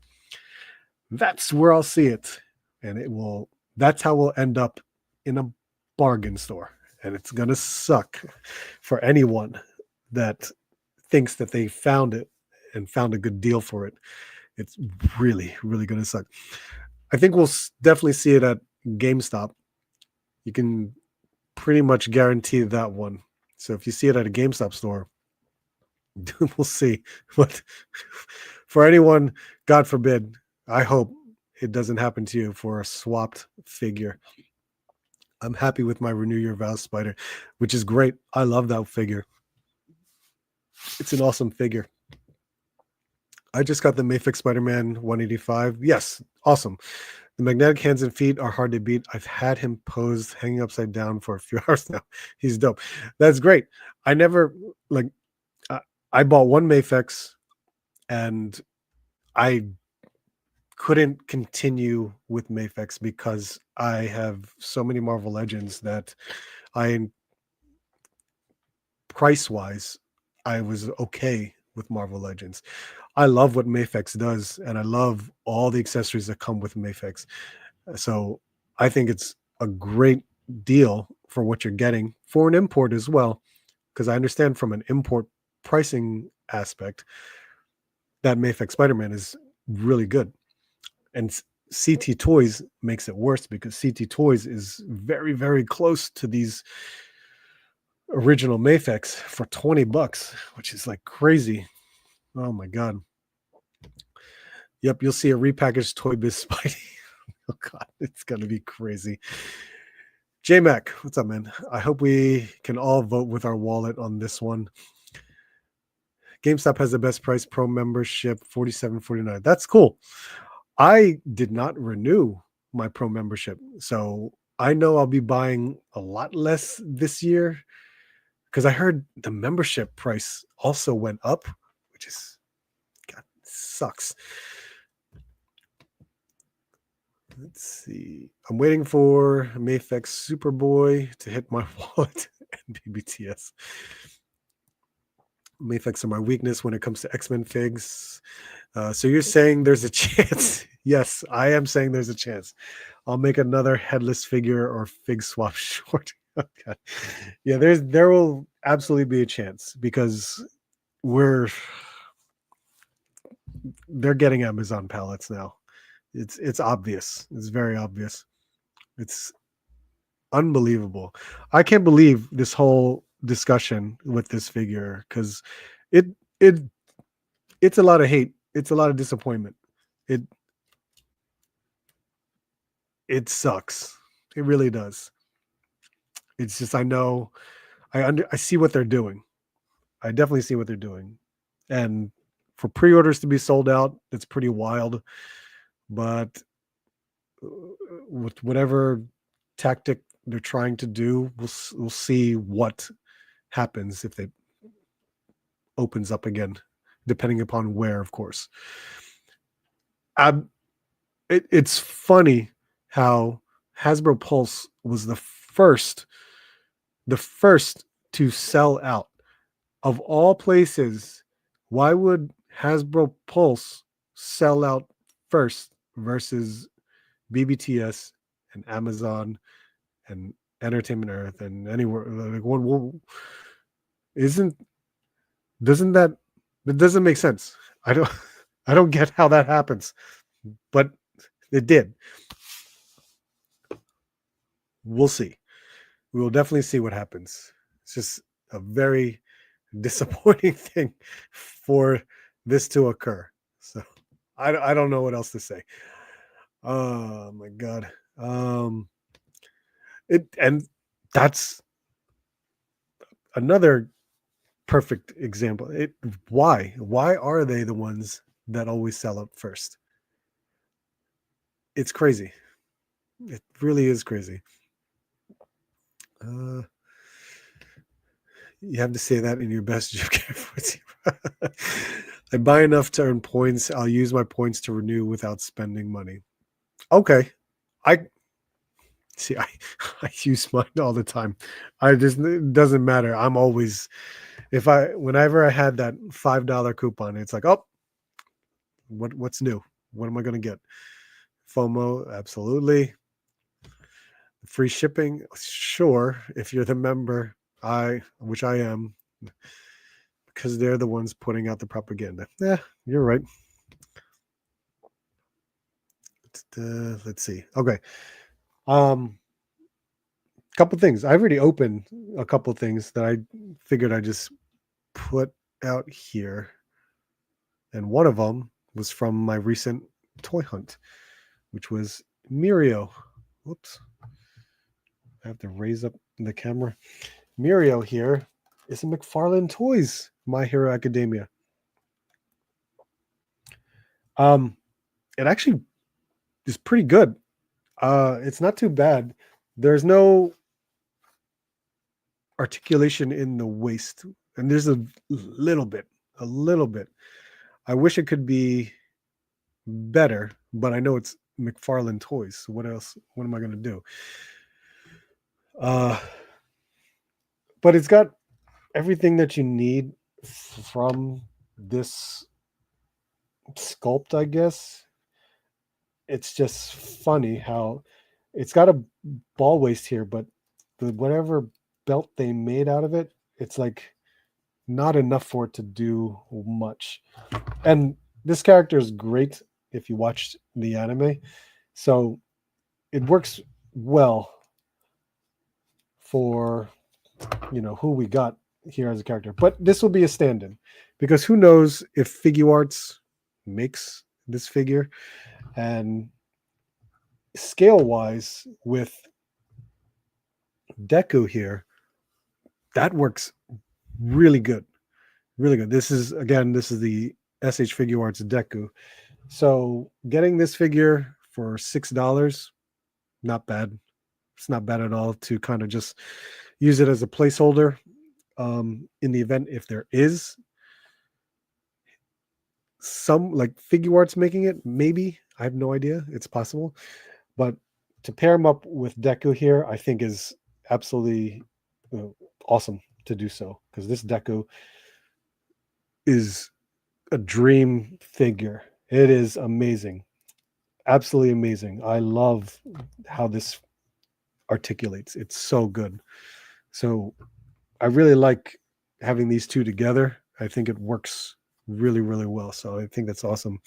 that's where I'll see it. And that's how we'll end up in a bargain store. And it's going to suck for anyone that thinks that they found it and found a good deal for it. It's really, really going to suck. I think we'll definitely see it at GameStop. You can pretty much guarantee that one. So if you see it at a GameStop store, we'll see. But for anyone, God forbid, I hope it doesn't happen to you for a swapped figure. I'm happy with my Renew Your Vows Spider, which is great. I love that figure. It's an awesome figure. I just got the Mayfix Spider-Man 185. Yes, awesome. The magnetic hands and feet are hard to beat. I've had him posed hanging upside down for a few hours now. He's dope. That's great. I never I bought one Mayfix and I couldn't continue with Mayfix because I have so many Marvel Legends that price-wise, I was okay with Marvel Legends. I love what Mayfix does, and I love all the accessories that come with Mayfix. So I think it's a great deal for what you're getting for an import as well, because I understand from an import pricing aspect that Mayfix Spider-Man is really good. And CT Toys makes it worse because CT Toys is very, very close to these original Mayfix for $20, which is like crazy. Oh my God. Yep, you'll see a repackaged Toy Biz Spidey. Oh God, it's gonna be crazy. J-Mac, what's up, man? I hope we can all vote with our wallet on this one. GameStop has the best price pro membership, $47.49. That's cool. I did not renew my pro membership, so I know I'll be buying a lot less this year because I heard the membership price also went up, which is God, sucks. Let's see. I'm waiting for Mayfix Superboy to hit my wallet and BBTS. Mayfix are my weakness when it comes to X-Men figs. So you're saying there's a chance? Yes, I am saying there's a chance. I'll make another headless figure or fig swap short. Okay. Yeah, there will absolutely be a chance because they're getting Amazon pallets now. It's obvious. It's very obvious. It's unbelievable. I can't believe this whole discussion with this figure because it it it's a lot of hate. It's a lot of disappointment. It it sucks. It really does. It's just I see what they're doing. I definitely see what they're doing. And for pre-orders to be sold out, it's pretty wild. But with whatever tactic they're trying to do, we'll see what happens if they opens up again, depending upon where, of course. It's funny how Hasbro Pulse was the first to sell out. Of all places, why would Hasbro Pulse sell out first versus BBTS and Amazon and Entertainment Earth and anywhere like isn't doesn't that doesn't make sense. I don't I don't get how that happens, but it did. We'll see. We will definitely see what happens. It's just a very disappointing thing for this to occur. So I don't know what else to say. Oh my god. It and that's another perfect example. Why are they the ones that always sell up first? It's crazy. It really is crazy. Uh, you have to say that in your best Jim Carrey. I buy enough to earn points. I'll use my points to renew without spending money. Okay. I see. I use mine all the time. I just it doesn't matter. I'm always whenever I had that $5 coupon, it's like, oh, what's new? What am I gonna get? FOMO, absolutely. Free shipping, sure. If you're the member, which I am, because they're the ones putting out the propaganda. Yeah, you're right. Let's see. Okay. Couple things. I've already opened a couple things that I figured I just put out here, and one of them was from my recent toy hunt, which was Mirio. Whoops. I have to raise up the camera. Mirio here is a McFarlane Toys My Hero Academia. It actually is pretty good. It's not too bad. There's no articulation in the waist, and there's a little bit. I wish it could be better, but I know it's McFarlane Toys. So what else? What am I going to do? But it's got everything that you need from this sculpt, I guess. It's just funny how it's got a ball waist here, but whatever belt they made out of it, it's like not enough for it to do much. And this character is great if you watched the anime, so it works well for who we got here as a character. But this will be a stand-in because who knows if Figuarts makes this figure, and scale-wise with Deku here, that works really good. Really good. This is the SH Figuarts Deku. So getting this figure for $6, not bad. It's not bad at all to kind of just use it as a placeholder in the event if there is some like Figuarts making it. Maybe, I have no idea. It's possible, but to pair him up with Deku here, I think is absolutely awesome to do so, because this Deku is a dream figure. It is amazing, absolutely amazing. I love how this articulates. It's so good. So I really like having these two together. I think it works really, really well. So I think that's awesome.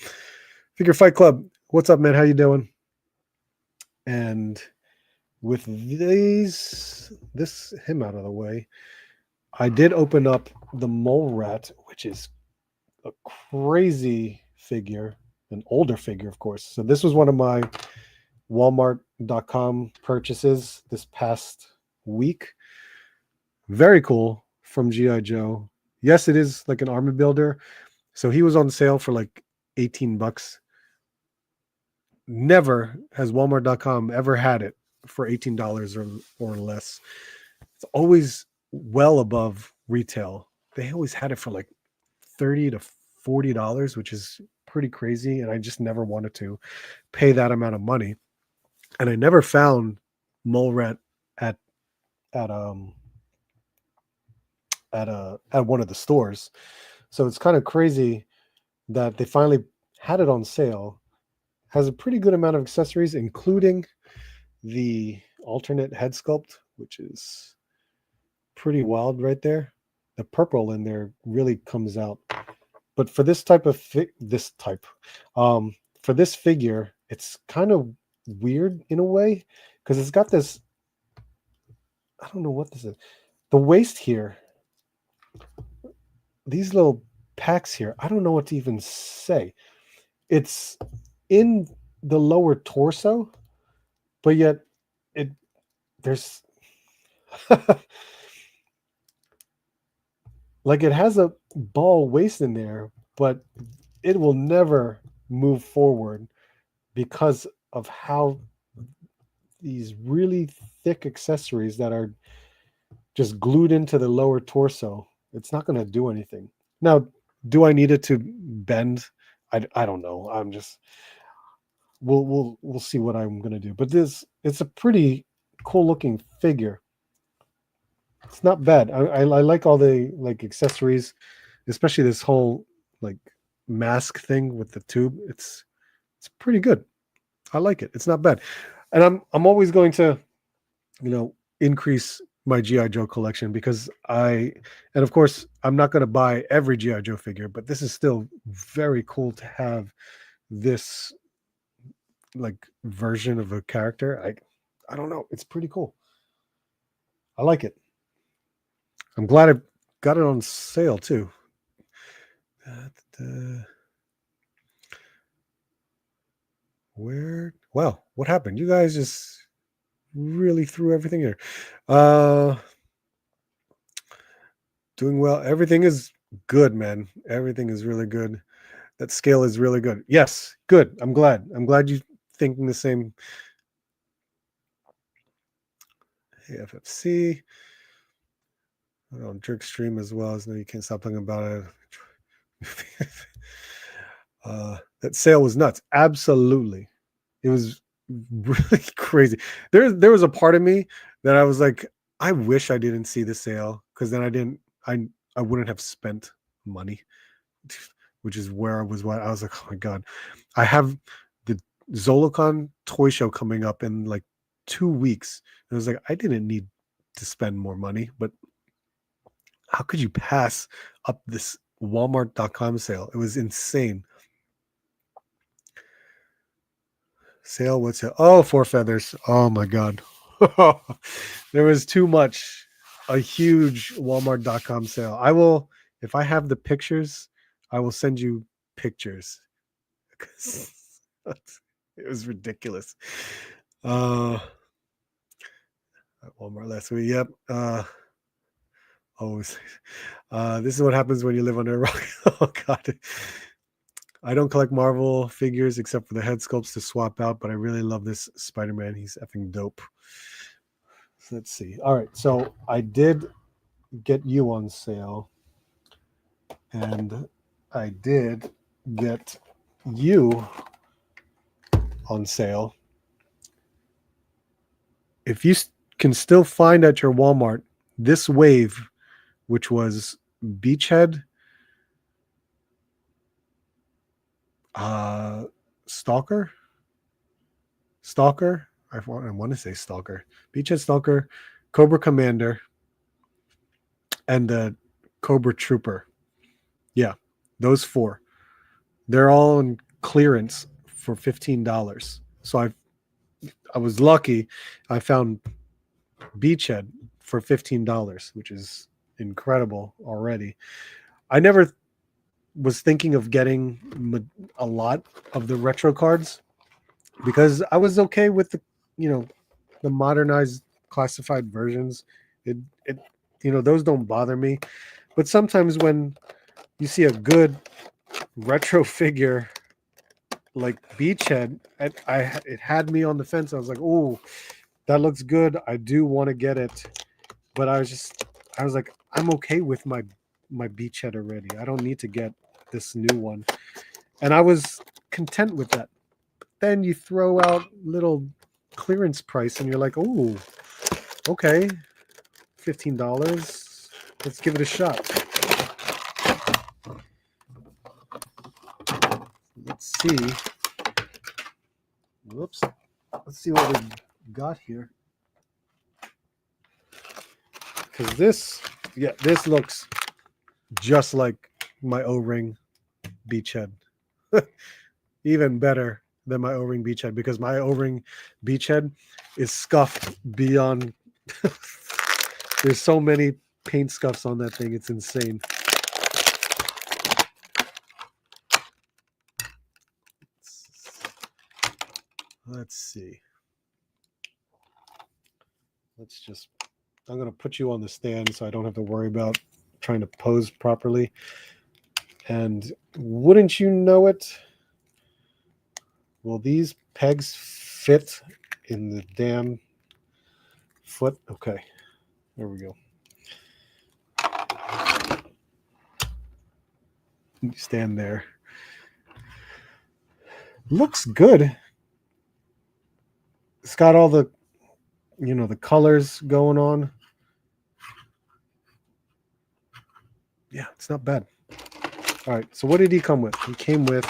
Figure Fight Club, what's up, man? How you doing? And with him out of the way, I did open up the Mole Rat, which is a crazy figure, an older figure, of course. So this was one of my Walmart.com purchases this past week. Very cool, from G.I. Joe. Yes, it is like an armor builder. So he was on sale for like $18. Never has Walmart.com ever had it for $18 or less. It's always well above retail. They always had it for like $30 to $40, which is pretty crazy. And I just never wanted to pay that amount of money. And I never found Mole Rat at one of the stores. So it's kind of crazy that they finally had it on sale. Has a pretty good amount of accessories, including the alternate head sculpt, which is pretty wild right there. The purple in there really comes out. But for this type of for this figure, it's kind of weird in a way because it's got this. I don't know what this is. The waist here, these little packs here. I don't know what to even say. It's in the lower torso, but yet there's like it has a ball waist in there, but it will never move forward because of how these really thick accessories that are just glued into the lower torso. It's not going to do anything. Now, do I need it to bend? I don't know. I'm just we'll see what I'm going to do. But it's a pretty cool looking figure. It's not bad. I like all the like accessories, especially this whole like mask thing with the tube. It's pretty good. I like it. It's not bad. And I'm always going to, increase my GI Joe collection because and of course I'm not going to buy every GI Joe figure, but this is still very cool to have this like version of a character. I don't know. It's pretty cool. I like it. I'm glad I got it on sale too. Well, what happened? You guys just really threw everything here. Doing well. Everything is good, man. Everything is really good. That scale is really good. Yes, good. I'm glad. I'm glad you thinking the same. Hey, FFC. I don't drink stream as well as no, you can't stop talking about it. That sale was nuts. Absolutely. It was really crazy. There was a part of me that I was like, I wish I didn't see the sale because then I wouldn't have spent money, which is where I was. What I was like, oh my god, I have the Zolocon toy show coming up in like 2 weeks. And I was like, I didn't need to spend more money, but how could you pass up this Walmart.com sale? It was insane. Sale, what sale? Oh, 4 feathers. Oh my god. There was too much. A huge Walmart.com sale. I will, if I have the pictures, I will send you pictures. It was ridiculous. Walmart last week. Yep. Always. This is what happens when you live under a rock. Oh god. I don't collect Marvel figures except for the head sculpts to swap out, but I really love this Spider-Man. He's effing dope. So let's see. All right, so I did get you on sale, and I did get you on sale. If you can still find at your Walmart this wave, which was Beachhead, Stalker. I want to say Stalker. Beachhead Stalker, Cobra Commander, and the Cobra Trooper. Yeah, those 4. They're all in clearance for $15. So I was lucky. I found Beachhead for $15, which is incredible already. I never was thinking of getting a lot of the retro cards because I was okay with the modernized classified versions. It those don't bother me. But sometimes when you see a good retro figure like Beachhead, it had me on the fence. I was like, oh, that looks good. I do want to get it. But I was like, I'm okay with my Beachhead already. I don't need to get this new one. And I was content with that. Then you throw out little clearance price and you're like, oh, okay, $15. Let's give it a shot. Let's see. Whoops. Let's see what we got here. Because this looks just like my O-ring beachhead. Even better than my O-ring beachhead, because my O-ring beachhead is scuffed beyond. There's so many paint scuffs on that thing. It's insane. Let's see. I'm going to put you on the stand so I don't have to worry about trying to pose properly. And wouldn't you know it? Will these pegs fit in the damn foot? Okay, there we go. Stand there. Looks good. It's got all the, the colors going on. Yeah, it's not bad. All right, so what did he come with? He came with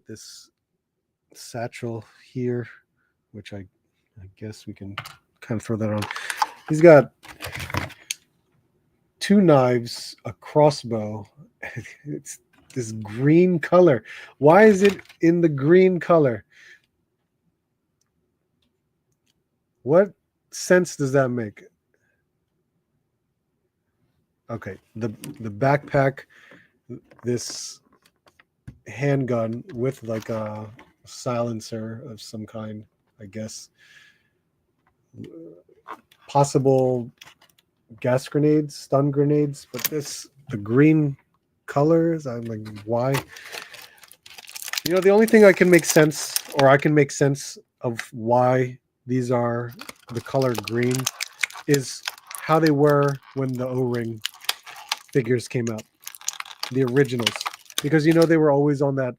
this satchel here, which I guess we can kind of throw that on. He's got 2 knives, a crossbow. It's this green color. Why is it in the green color? What sense does that make? Okay, the backpack, this handgun with like a silencer of some kind, I guess. Possible gas grenades, stun grenades, but the green colors, I'm like, why? The only thing I can make sense of why these are the color green is how they were when the O-ring figures came out, the originals, because they were always on that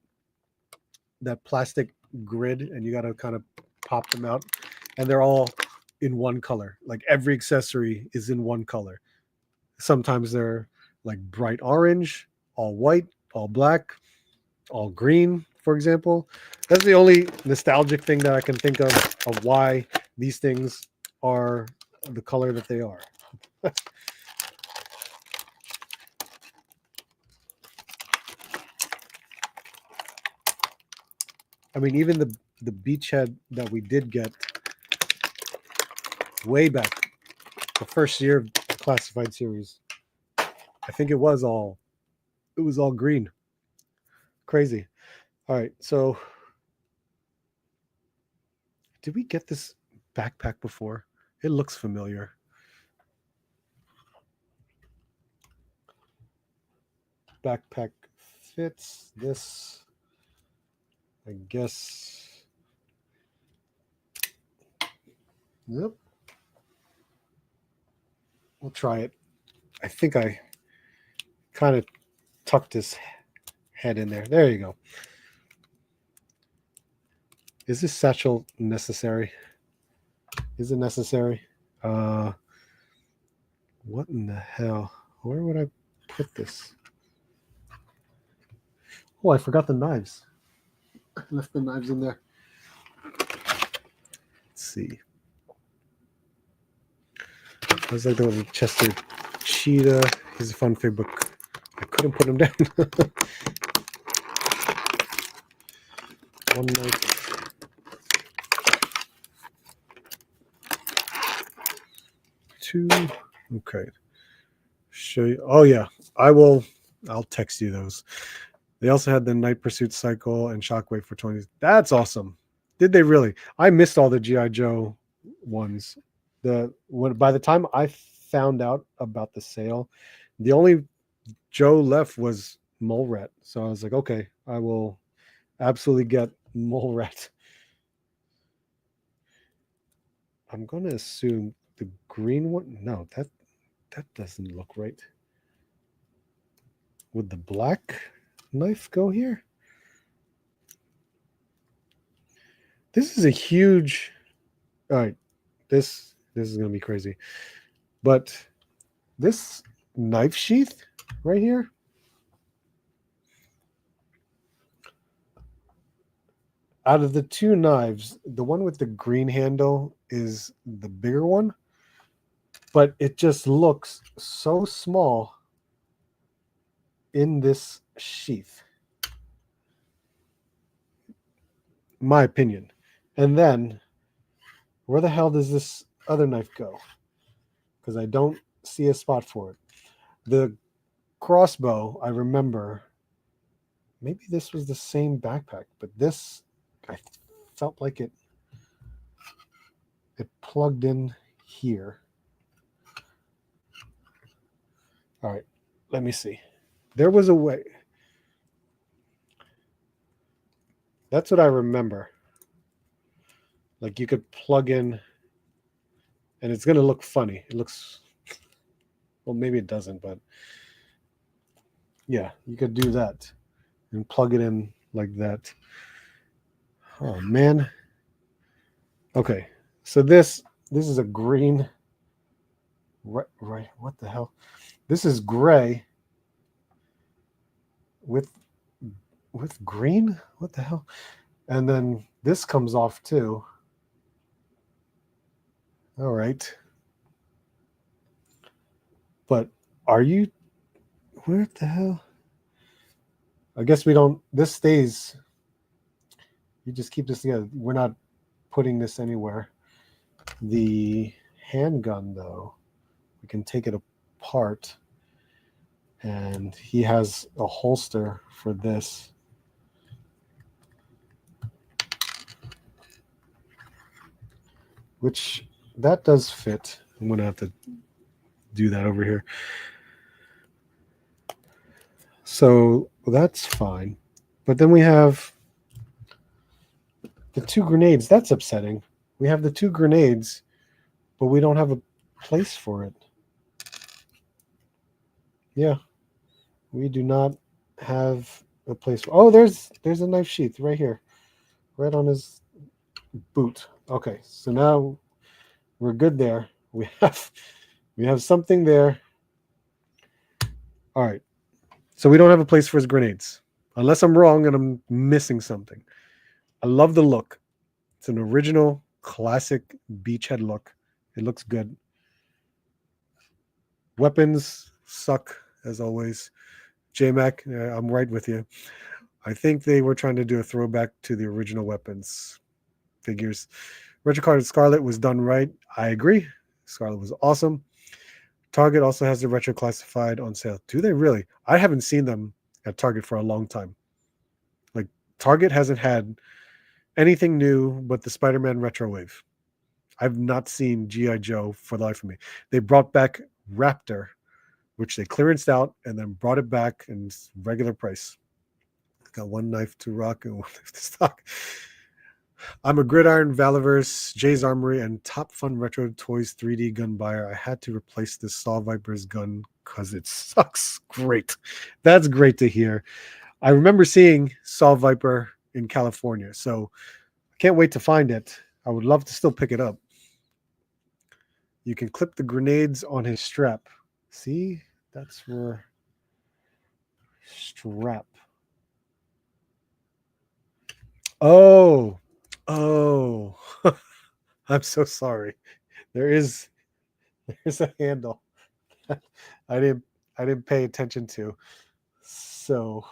plastic grid, and you got to kind of pop them out, and they're all in one color. Like every accessory is in one color. Sometimes they're like bright orange, all white, all black, all green, for example. That's the only nostalgic thing that I can think of why these things are the color that they are. I mean, even the beachhead that we did get way back, the first year of the Classified series, I think it was all green. Crazy. All right, so did we get this backpack before? It looks familiar. Backpack fits this, I guess. Yep. We'll try it. I think I kind of tucked his head in there. There you go. Is this satchel necessary? Is it necessary? What in the hell? Where would I put this? Oh, I forgot the knives. I left the knives in there. Let's see. I was like the little Chester Cheetah. He's a fun fig book. I couldn't put him down. One knife. Two. Okay. Show you. Oh yeah, I'll text you those. They also had the Night Pursuit Cycle and Shockwave for 20. That's awesome. Did they really? I missed all the G.I. Joe ones. By the time I found out about the sale, the only Joe left was Mole Rat. So I was like, okay, I will absolutely get Mole Rat. I'm going to assume the green one. No, that doesn't look right. Would the black knife go here? This is a huge. All right, this is going to be crazy. But this knife sheath right here, Out of the two knives, the one with the green handle is the bigger one, but it just looks so small in this sheath, my opinion. And then, where the hell does this other knife go? Because I don't see a spot for it. The crossbow, I remember, maybe this was the same backpack, but this, I felt like it plugged in here. All right, let me see. There was a way. That's what I remember. Like you could plug in, and it's going to look funny. It looks, well, maybe it doesn't, but yeah, you could do that and plug it in like that. Oh man. Okay, so this is a green. Right. What the hell? This is gray with green. What the hell? And then this comes off too. All right. But are you, where the hell? I guess we don't, this stays. You just keep this together. We're not putting this anywhere. The handgun, though, we can take it apart. And he has a holster for this. Which, that does fit. I'm going to have to do that over here. So that's fine. But then we have the two grenades. That's upsetting. We have the two grenades, but we don't have a place for it. Yeah. We do not have a place. Oh, there's a knife sheath right here. Right on his boot. Okay. So now we're good there. We have something there. All right. So we don't have a place for his grenades. Unless I'm wrong and I'm missing something. I love the look. It's an original, classic beachhead look. It looks good. Weapons suck, as always. J-Mac, I'm right with you. I think they were trying to do a throwback to the original weapons figures. Retro Card Scarlet was done right. I agree. Scarlet was awesome. Target also has the Retro Classified on sale. Do they really? I haven't seen them at Target for a long time. Like, Target hasn't had anything new but the Spider-Man Retro Wave. I've not seen G.I. Joe for the life of me. They brought back Raptor, which they clearanced out and then brought it back in regular price. Got one knife to rock and one knife to stock. I'm a Gridiron, Valiverse, Jay's Armory, and Top Fun Retro Toys 3D gun buyer. I had to replace this Saw Viper's gun because it sucks. Great. That's great to hear. I remember seeing Saw Viper in California, so I can't wait to find it. I would love to still pick it up. You can clip the grenades on his strap. See? That's for strap. Oh. I'm so sorry. There's a handle. I didn't pay attention to. So,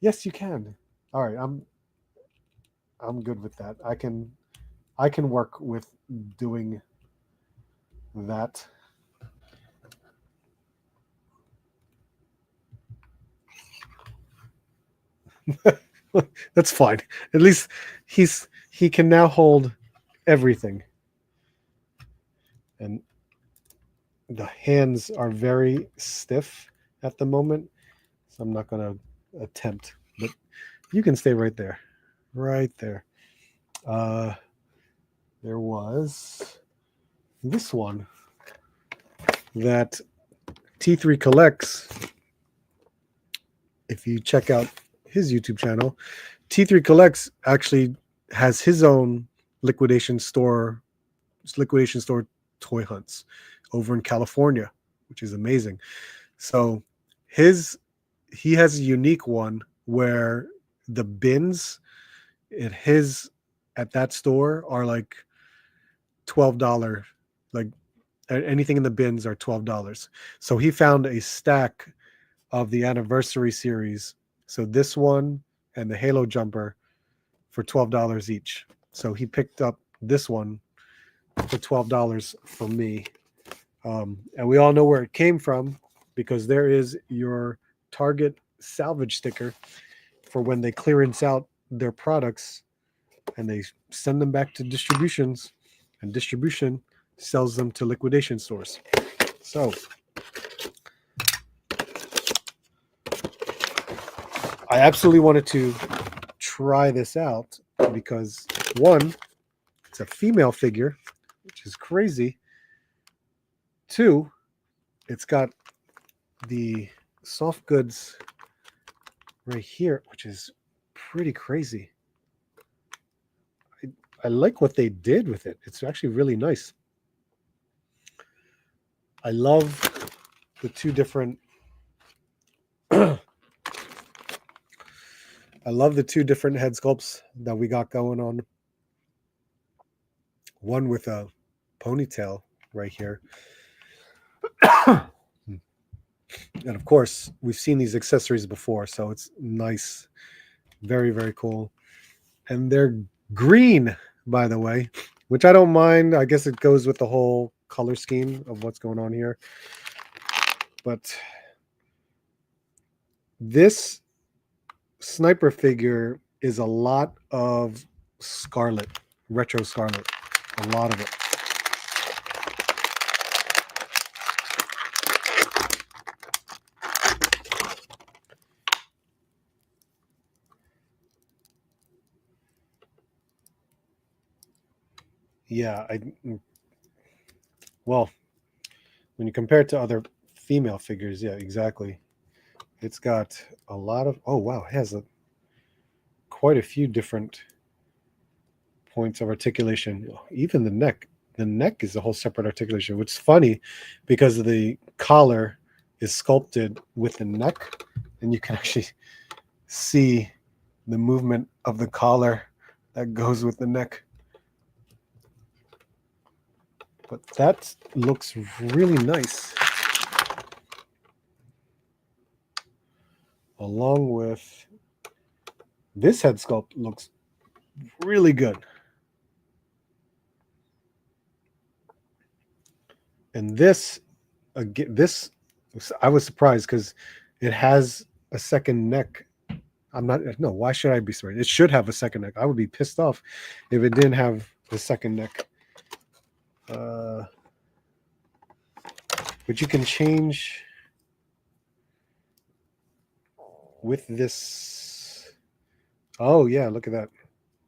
yes, you can. All right, I'm good with that. I can work with doing that. That's fine. At least he can now hold everything. And the hands are very stiff at the moment, so I'm not going to attempt. But you can stay right there. Right there. There was this one that T3 collects. If you check out his YouTube channel, T3 Collects actually has his own liquidation store toy hunts over in California, which is amazing. So he has a unique one where the bins his at that store are like $12. Like anything in the bins are $12. So he found a stack of the anniversary series. So this one and the Halo jumper for $12 each. So he picked up this one for $12 from me. And we all know where it came from because there is your Target salvage sticker for when they clearance out their products and they send them back to distributions, and distribution sells them to liquidation stores. So I absolutely wanted to try this out because one, it's a female figure, which is crazy. Two, it's got the soft goods right here, which is pretty crazy. I like what they did with it. It's actually really nice. I love the two different I love the two different head sculpts that we got going on. One with a ponytail right here. And of course, we've seen these accessories before, so it's nice. Very, very cool. And they're green, by the way, which I don't mind. I guess it goes with the whole color scheme of what's going on here. But this sniper figure is a lot of Scarlet, retro Scarlet, a lot of it. Yeah, well, when you compare it to other female figures, yeah, exactly. It's got a lot of, oh wow, it has quite a few different points of articulation. Even the neck. The neck is a whole separate articulation, which is funny because the collar is sculpted with the neck, and you can actually see the movement of the collar that goes with the neck. But that looks really nice. Along with this head sculpt looks really good. And this, again, this, I was surprised because it has a second neck. I'm not, no, why should I be surprised? It should have a second neck. I would be pissed off if it didn't have the second neck. But you can change with this. Oh, yeah, look at that.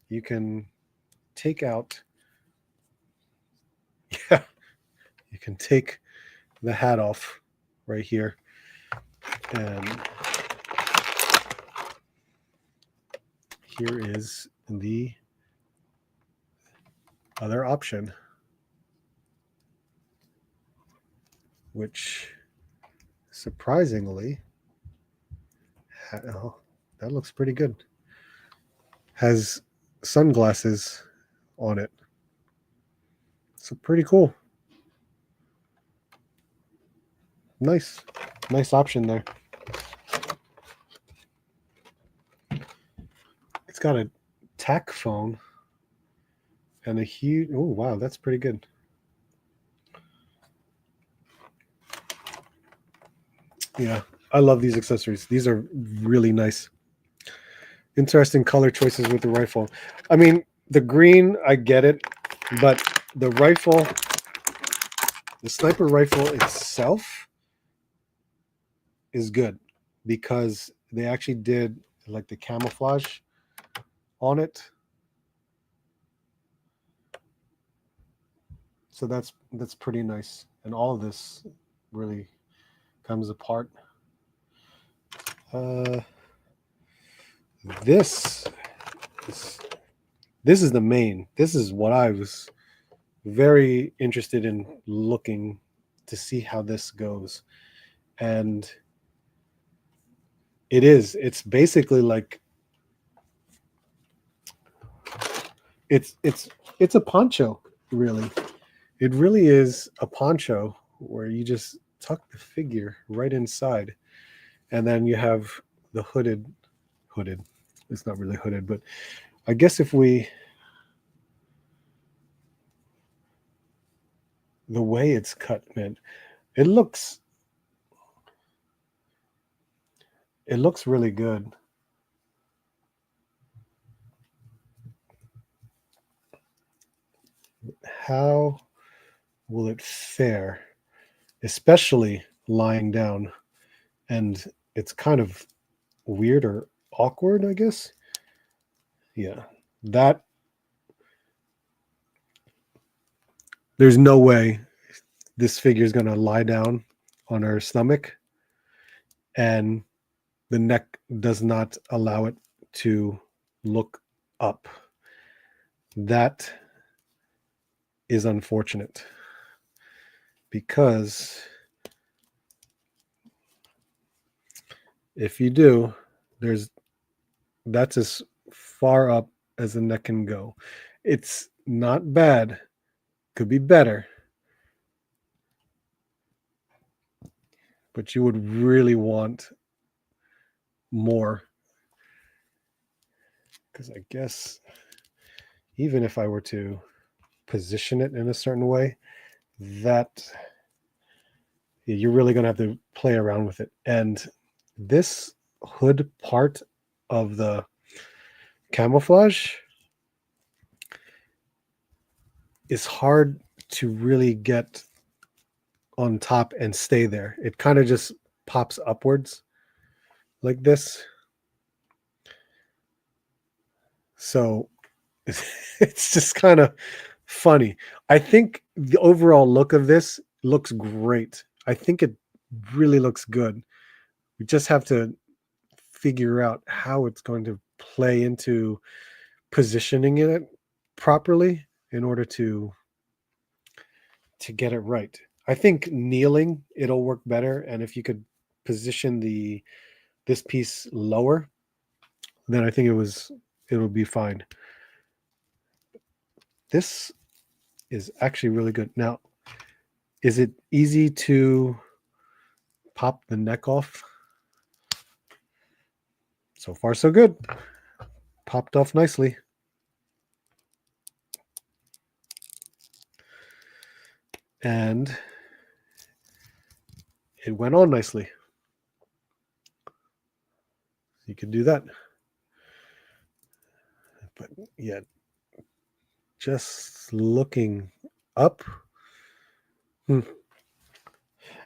You can take out, yeah, you can take the hat off right here. And here is the other option, which surprisingly, oh, that looks pretty good. Has sunglasses on it. So pretty cool. Nice option there. It's got a tack phone and a huge, oh wow, that's pretty good. Yeah, I love these accessories. These are really nice. Interesting color choices with the rifle. I mean, the green, I get it, but the rifle, the sniper rifle itself is good because they actually did like the camouflage on it. So that's pretty nice. And all of this really comes apart. This is the main. This is what I was very interested in looking to see how this goes. And it's basically like, It's a poncho, really. It really is a poncho where you just tuck the figure right inside, and then you have the hooded. It's not really hooded, but I guess if we the way it's cut, man, it looks it looks really good. How will it fare, especially lying down? And it's kind of weird or awkward, I guess. Yeah, that there's no way this figure is going to lie down on her stomach, and the neck does not allow it to look up. That is unfortunate because if you do, there's that's as far up as the neck can go. It's not bad, could be better, but you would really want more, because I guess even if I were to position it in a certain way, that you're really going to have to play around with it. And this hood part of the camouflage is hard to really get on top and stay there. It kind of just pops upwards like this. So it's just kind of funny. I think the overall look of this looks great. I think it really looks good. We just have to figure out how it's going to play into positioning it properly in order to get it right. I think kneeling it'll work better, and if you could position the this piece lower, then I think it'll be fine. This is actually really good. Now, is it easy to pop the neck off? So far, so good. Popped off nicely. And it went on nicely. You could do that. But yeah, just looking up.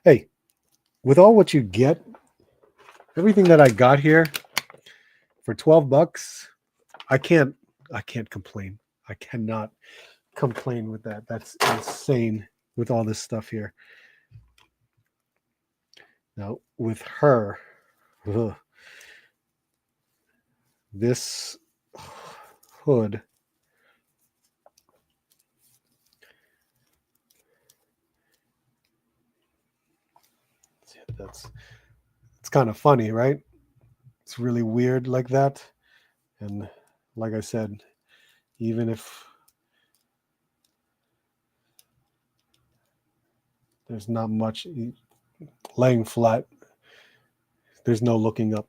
Hey, with all what you get, everything that I got here for $12, I can't complain. I cannot complain with that. That's insane with all this stuff here. Now with her, ugh, this hood, that's it's kind of funny, right? It's really weird like that. And like I said, even if there's not much laying flat, there's no looking up.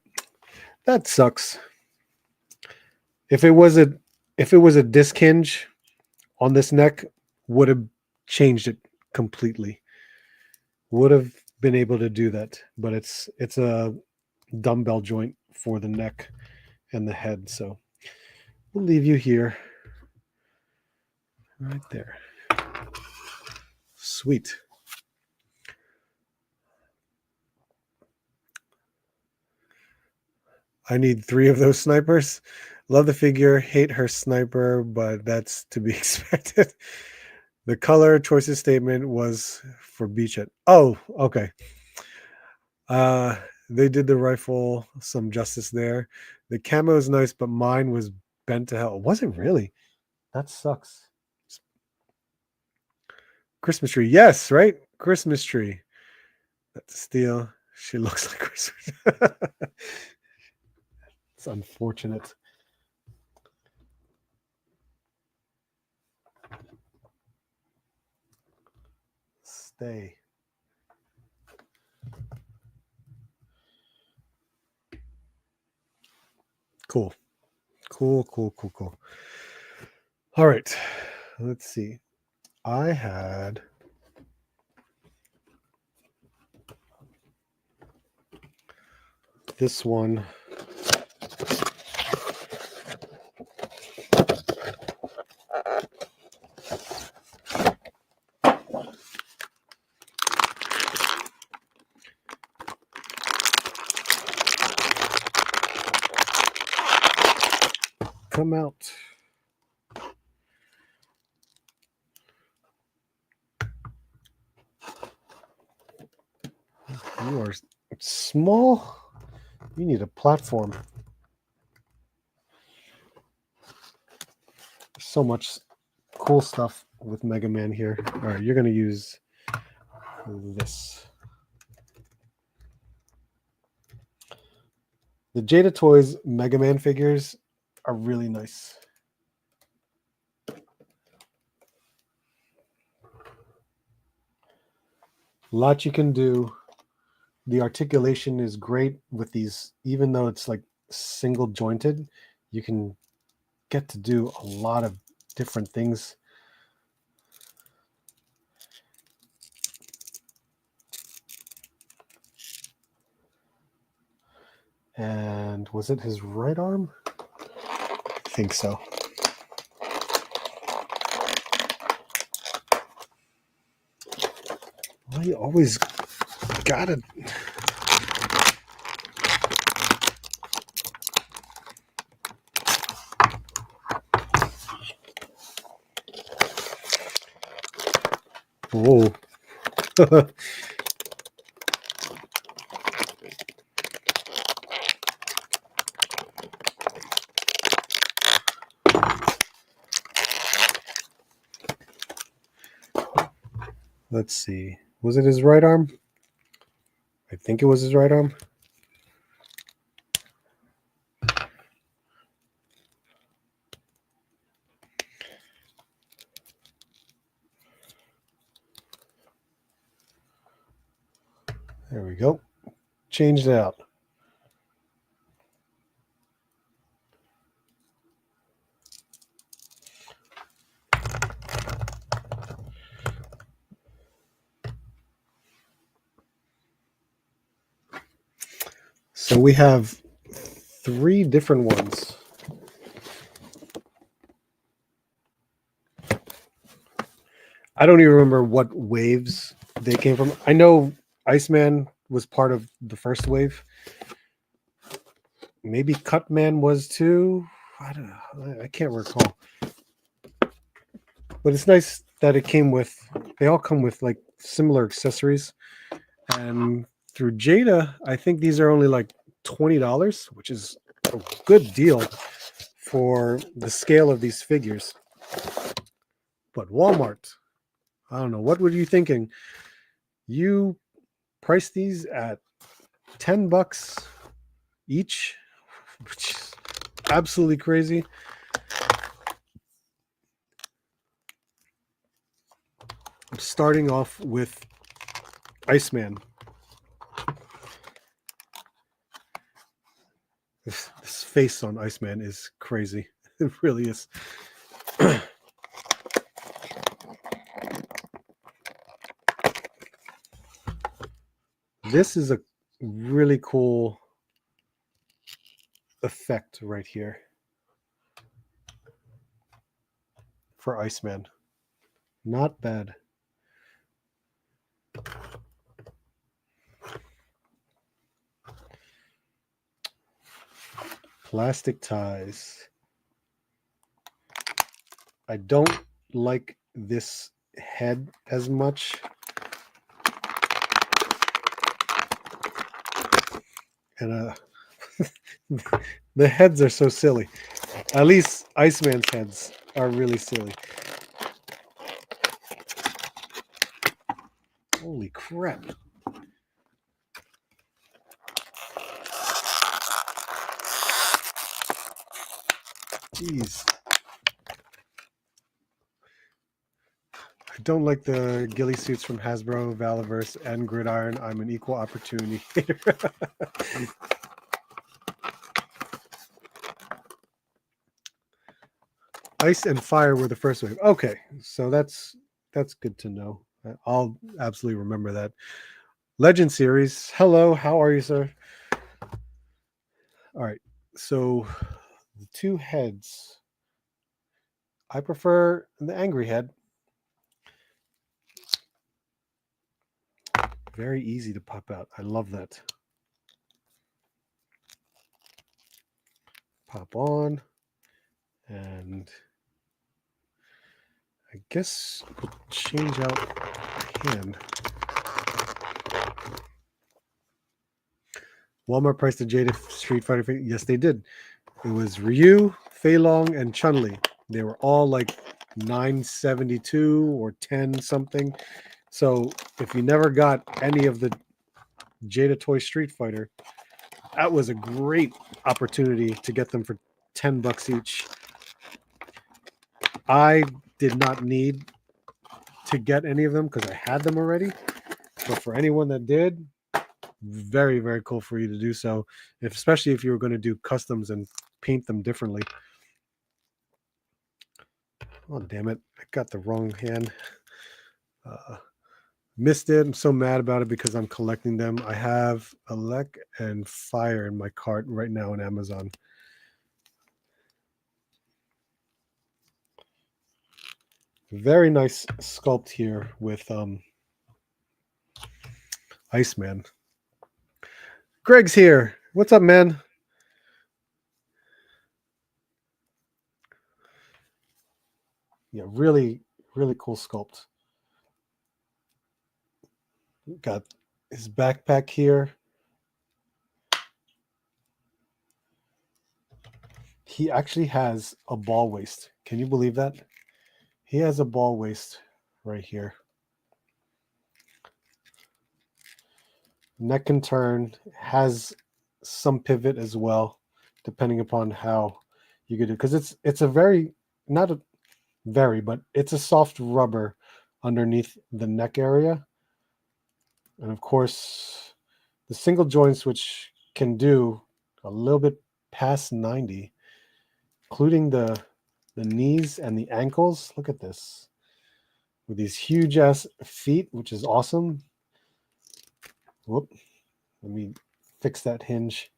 That sucks. If it was a disc hinge on this neck, would have changed it completely. Would have been able to do that, but it's a dumbbell joint for the neck and the head. So we'll leave you here, right there. Sweet. I need 3 of those snipers. Love the figure, hate her sniper, but that's to be expected. The color choices statement was for Beachhead. Oh, okay. Uh, they did the rifle some justice there. The camo is nice, but mine was bent to hell. Was it really? That sucks. Christmas tree. Yes, right? Christmas tree. That's a steal. She looks like Christmas. It's unfortunate. stay. Cool. Cool. All right. Let's see. I had this one. Come out. You are small. You need a platform. So much cool stuff with Mega Man here. All right, you're going to use this. The Jada Toys Mega Man figures are really nice. A lot you can do. The articulation is great with these, even though it's like single jointed, you can get to do a lot of different things. And was it his right arm? I think so. Well, you always gotta. Whoa. Let's see. Was it his right arm? I think it was his right arm. There we go. Changed it out. So we have 3 different ones. I don't even remember what waves they came from. I know Iceman was part of the first wave. Maybe Cutman was too. I don't know. I can't recall. But it's nice that it came with. They all come with like similar accessories. And through Jada, I think these are only like $20, which is a good deal for the scale of these figures. But Walmart, I don't know. What were you thinking? You price these at $10 each, which is absolutely crazy. I'm starting off with Iceman. This face on Iceman is crazy. It really is. This is a really cool effect right here for Iceman. Not bad. Plastic ties. I don't like this head as much. And the heads are so silly. At least Iceman's heads are really silly. Holy crap. Jeez. don't like the ghillie suits from Hasbro, Valaverse, and Gridiron. I'm an equal opportunity hater. Ice and Fire were the first wave. Okay, so that's good to know. I'll absolutely remember that. Legend series. Hello, how are you, sir? All right. So the two heads. I prefer the angry head. Very easy to pop out. I love that. Pop on. And I guess we'll change out hand. Walmart priced the Jada Street Fighter. Yes, they did. It was Ryu, Fei Long, and Chun-Li. They were all like $9.72 or 10 something. So if you never got any of the Jada Toy Street Fighter, that was a great opportunity to get them for $10 each. I did not need to get any of them because I had them already. But for anyone that did, very, very cool for you to do so, especially if you were going to do customs and paint them differently. Oh, damn it. I got the wrong hand. Missed it. I'm so mad about it because I'm collecting them. I have Elec and Fire in my cart right now on Amazon. Very nice sculpt here with Iceman. Greg's here. What's up, man? Yeah, really, really cool sculpt. Got his backpack here. He actually has a ball waist. Can you believe that? He has a ball waist right here. Neck and turn, has some pivot as well, depending upon how you get it. Because it's a very, not a very, but it's a soft rubber underneath the neck area. And of course, the single joints, which can do a little bit past 90, including the knees and the ankles. Look at this. With these huge ass feet, which is awesome. Whoop. Let me fix that hinge.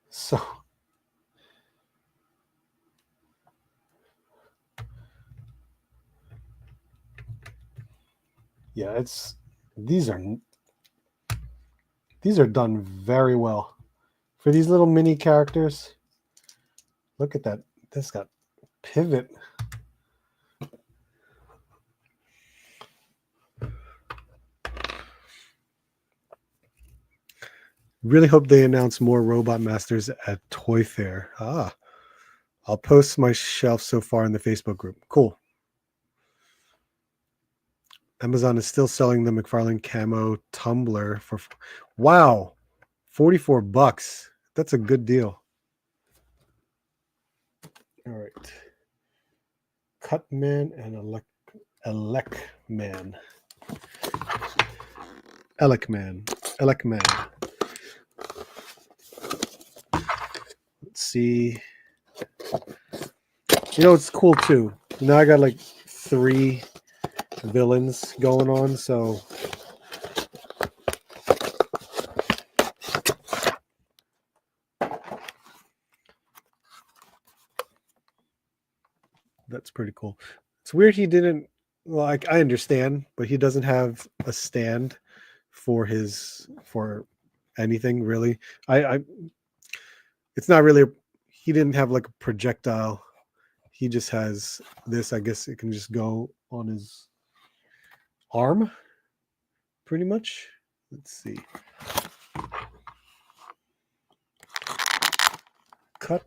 So yeah, these are done very well. For these little mini characters, look at that. This got pivot. Really hope they announce more Robot Masters at Toy Fair. I'll post my shelf so far in the Facebook group. Cool. Amazon is still selling the McFarlane Camo tumbler for, wow, $44. That's a good deal. All right. Cutman and Elecman. Elecman. Let's see. You know, it's cool too. Now I got like 3 villains going on, so that's pretty cool. It's weird he didn't, well, I understand, but he doesn't have a stand for anything really. I it's not really he didn't have like a projectile. He just has this. I guess it can just go on his arm pretty much. Let's see. Cut.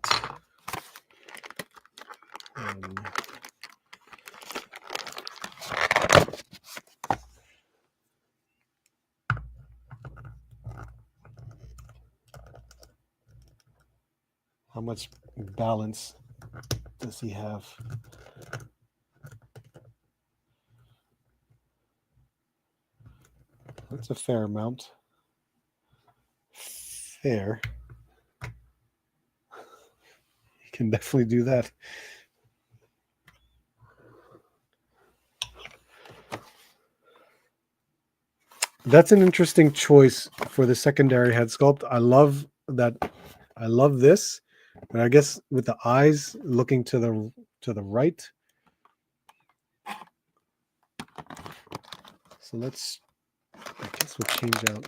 How much balance does he have? That's a fair amount. Fair. You can definitely do that. That's an interesting choice for the secondary head sculpt. I love that. I love this, but I guess with the eyes looking to the right. So let's. I guess we'll change out.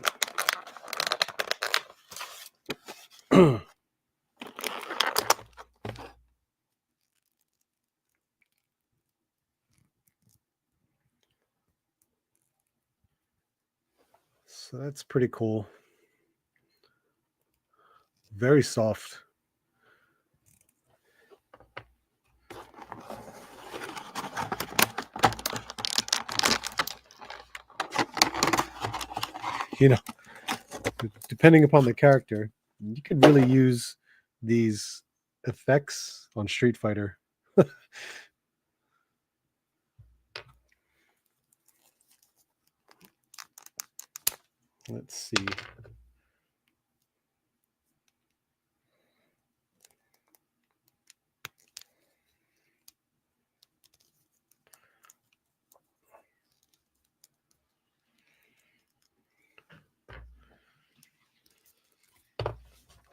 So that's pretty cool. Very soft. You know, depending upon the character, you could really use these effects on Street Fighter. Let's see.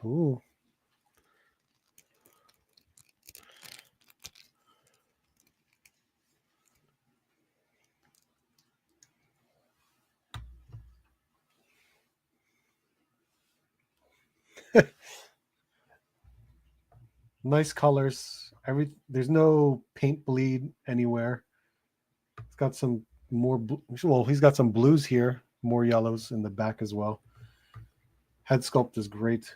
Ooh. Nice colors. There's no paint bleed anywhere. It's got some more. Well, he's got some blues here, more yellows in the back as well. Head sculpt is great.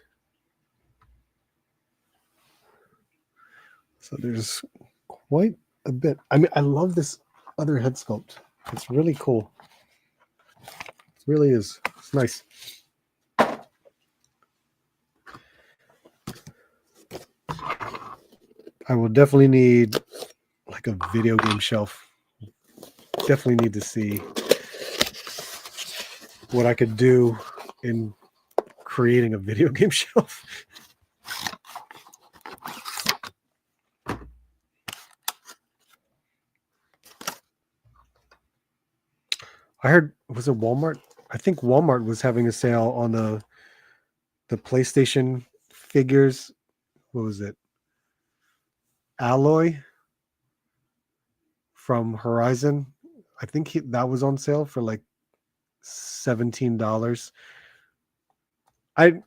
So there's quite a bit. I mean, I love this other head sculpt. It's really cool. It really is. It's nice. I will definitely need like a video game shelf. Definitely need to see what I could do in creating a video game shelf. I heard, was it Walmart? I think Walmart was having a sale on the PlayStation figures. What was it? Alloy from Horizon. I think that was on sale for like $17. I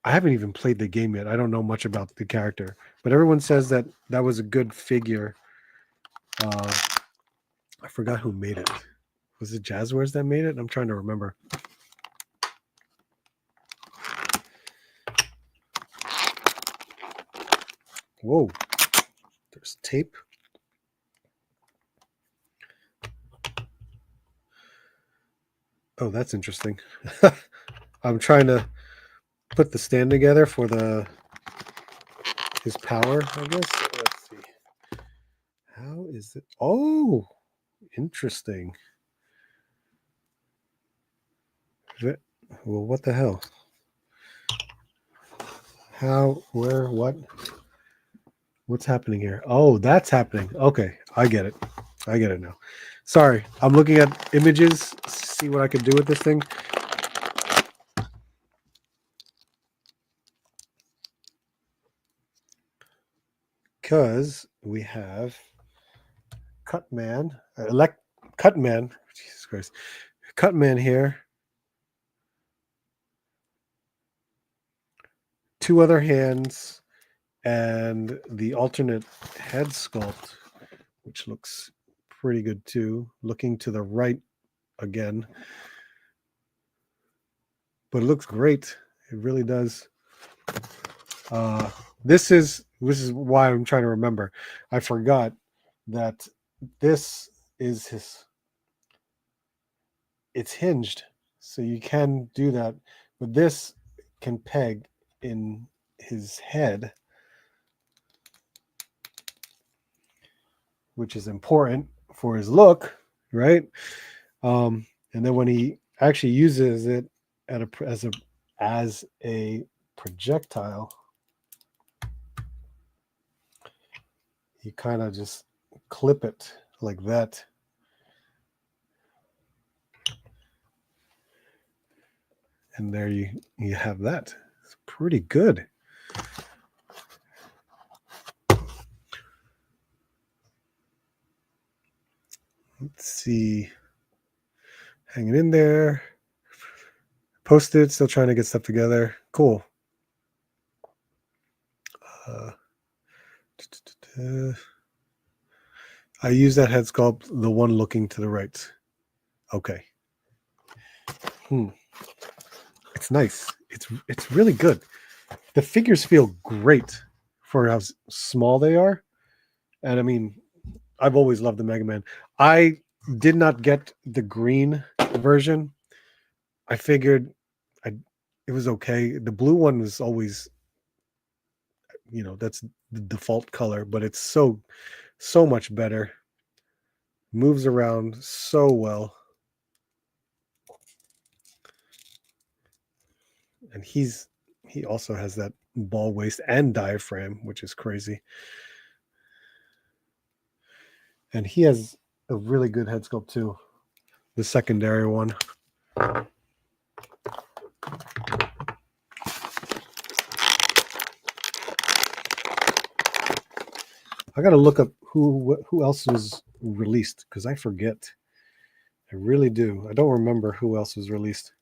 haven't even played the game yet. I don't know much about the character, but everyone says that that was a good figure. I forgot who made it. Was it Jazzwares that made it? I'm trying to remember. Whoa, there's tape. Oh, that's interesting. I'm trying to put the stand together for his power, I guess. Let's see. How is it? Oh, interesting. Well, what the hell? How, where, what? What's happening here? Oh, that's happening. Okay, I get it. I get it now. Sorry, I'm looking at images, see what I could do with this thing. Because we have Cutman, Cutman, Jesus Christ, Cutman here. Two other hands and the alternate head sculpt, which looks pretty good too. Looking to the right again, but it looks great. It really does. This is why I'm trying to remember. I forgot that this is his. It's hinged, so you can do that, but this can peg in his head, which is important for his look, right? And then when he actually uses it as a projectile. You kind of just clip it like that. And there you have that. It's pretty good. Let's see. Hanging in there. Posted, still trying to get stuff together. Cool. I use that head sculpt, the one looking to the right. Okay. It's nice. It's really good. The figures feel great for how small they are. And I mean, I've always loved the Mega Man. I did not get the green version. I figured it was okay. The blue one was always, that's the default color, but it's so much better. Moves around so well. And he also has that ball waist and diaphragm, which is crazy. And he has a really good head sculpt too. The secondary one. I gotta look up who else was released because I forget. I really do. I don't remember who else was released.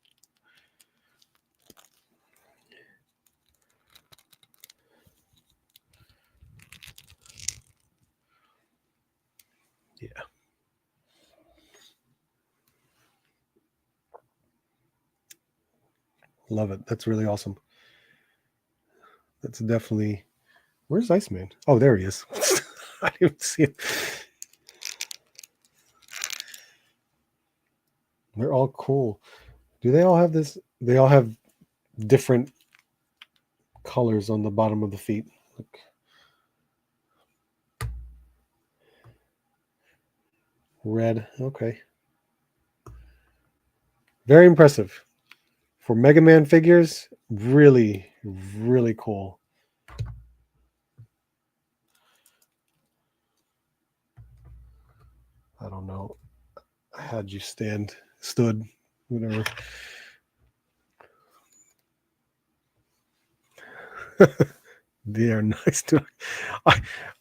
Yeah. Love it. That's really awesome. That's definitely. Where's Iceman? Oh, there he is. I didn't see him. They're all cool. Do they all have this? They all have different colors on the bottom of the feet. Like, red. Okay. Very impressive. For Mega Man figures, really, really cool. I don't know. I had you stood, whatever. They are nice to.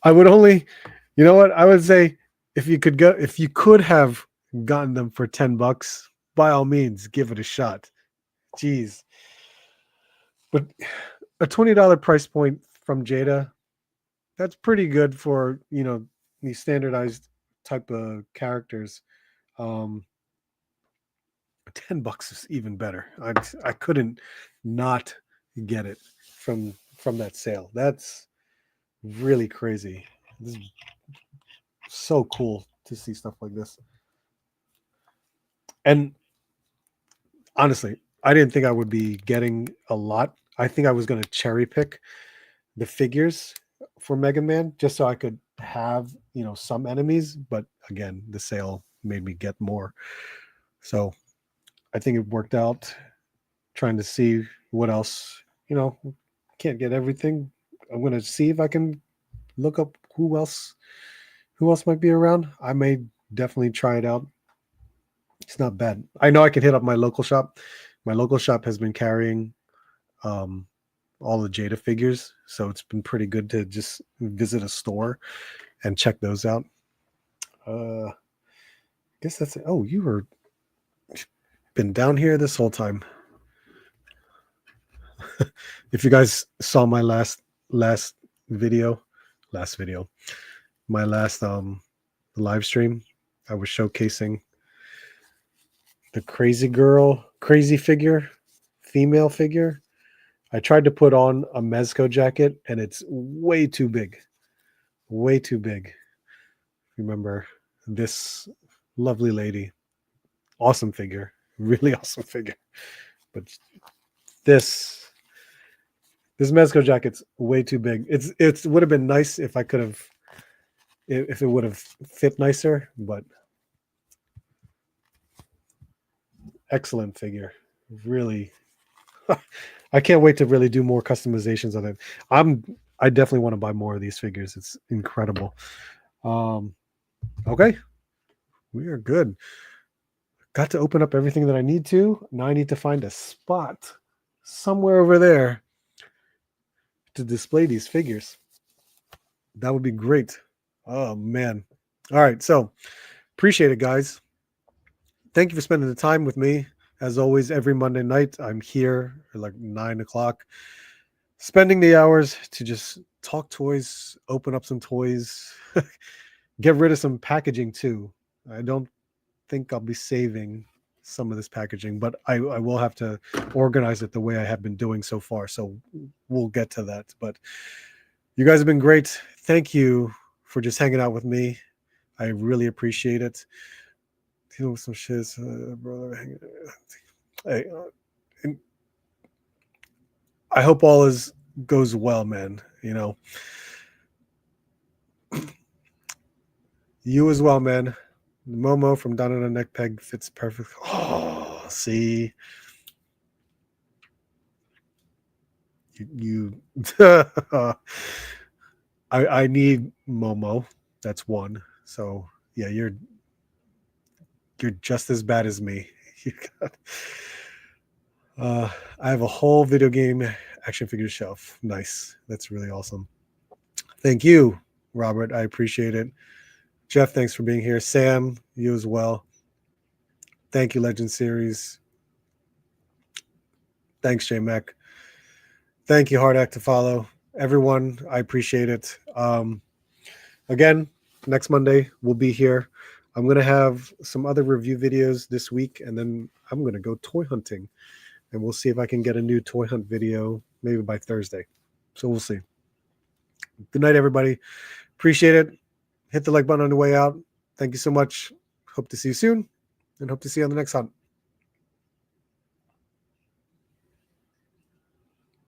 I would only, you know what I would say, if you could have gotten them for $10, by all means, give it a shot. Jeez, but a $20 price point from Jada, that's pretty good for these standardized type of characters. Um, $10 is even better. I couldn't not get it from that sale. That's really crazy. This is so cool to see stuff like this. And honestly, I didn't think I would be getting a lot. I think I was going to cherry pick the figures for Mega Man just so I could have, some enemies. But again, the sale made me get more. So I think it worked out, trying to see what else, can't get everything. I'm going to see if I can look up who else might be around. I may definitely try it out. It's not bad. I know I can hit up my local shop. My local shop has been carrying all the Jada figures, so it's been pretty good to just visit a store and check those out. I guess that's it. Oh, you were been down here this whole time. If you guys saw my last video, my last live stream, I was showcasing the crazy figure, female figure. I tried to put on a Mezco jacket and it's way too big. Way too big. Remember this lovely lady. Awesome figure. Really awesome figure. But this Mezco jacket's way too big. It would have been nice if I could have if it would have fit nicer, but excellent figure. Really, I can't wait to really do more customizations on it. I definitely want to buy more of these figures. It's incredible. Um, okay, we are good. Got to open up everything that I need to. Now I need to find a spot somewhere over there to display these figures. That would be great. Oh man. All right, so appreciate it, guys. Thank you for spending the time with me. As always, every Monday night, I'm here at like 9 o'clock, spending the hours to just talk toys, open up some toys, get rid of some packaging too. I don't think I'll be saving some of this packaging, but I will have to organize it the way I have been doing so far. So we'll get to that. But you guys have been great. Thank you for just hanging out with me. I really appreciate it. Dealing with some shit, brother. Hey, I hope all goes well, man. You know, you as well, man. Momo from Down on a Neck Peg fits perfect. Oh, see, you. I need Momo. That's one. So yeah, you're just as bad as me. You got, I have a whole video game action figure shelf. Nice. That's really awesome. Thank you, Robert. I appreciate it. Jeff, thanks for being here. Sam, you as well. Thank you, Legend Series. Thanks, J Mac. Thank you, Hard Act to Follow. Everyone, I appreciate it. Again, next Monday, we'll be here. I'm going to have some other review videos this week, and then I'm going to go toy hunting. And we'll see if I can get a new toy hunt video maybe by Thursday. So we'll see. Good night, everybody. Appreciate it. Hit the like button on the way out. Thank you so much. Hope to see you soon, and hope to see you on the next hunt.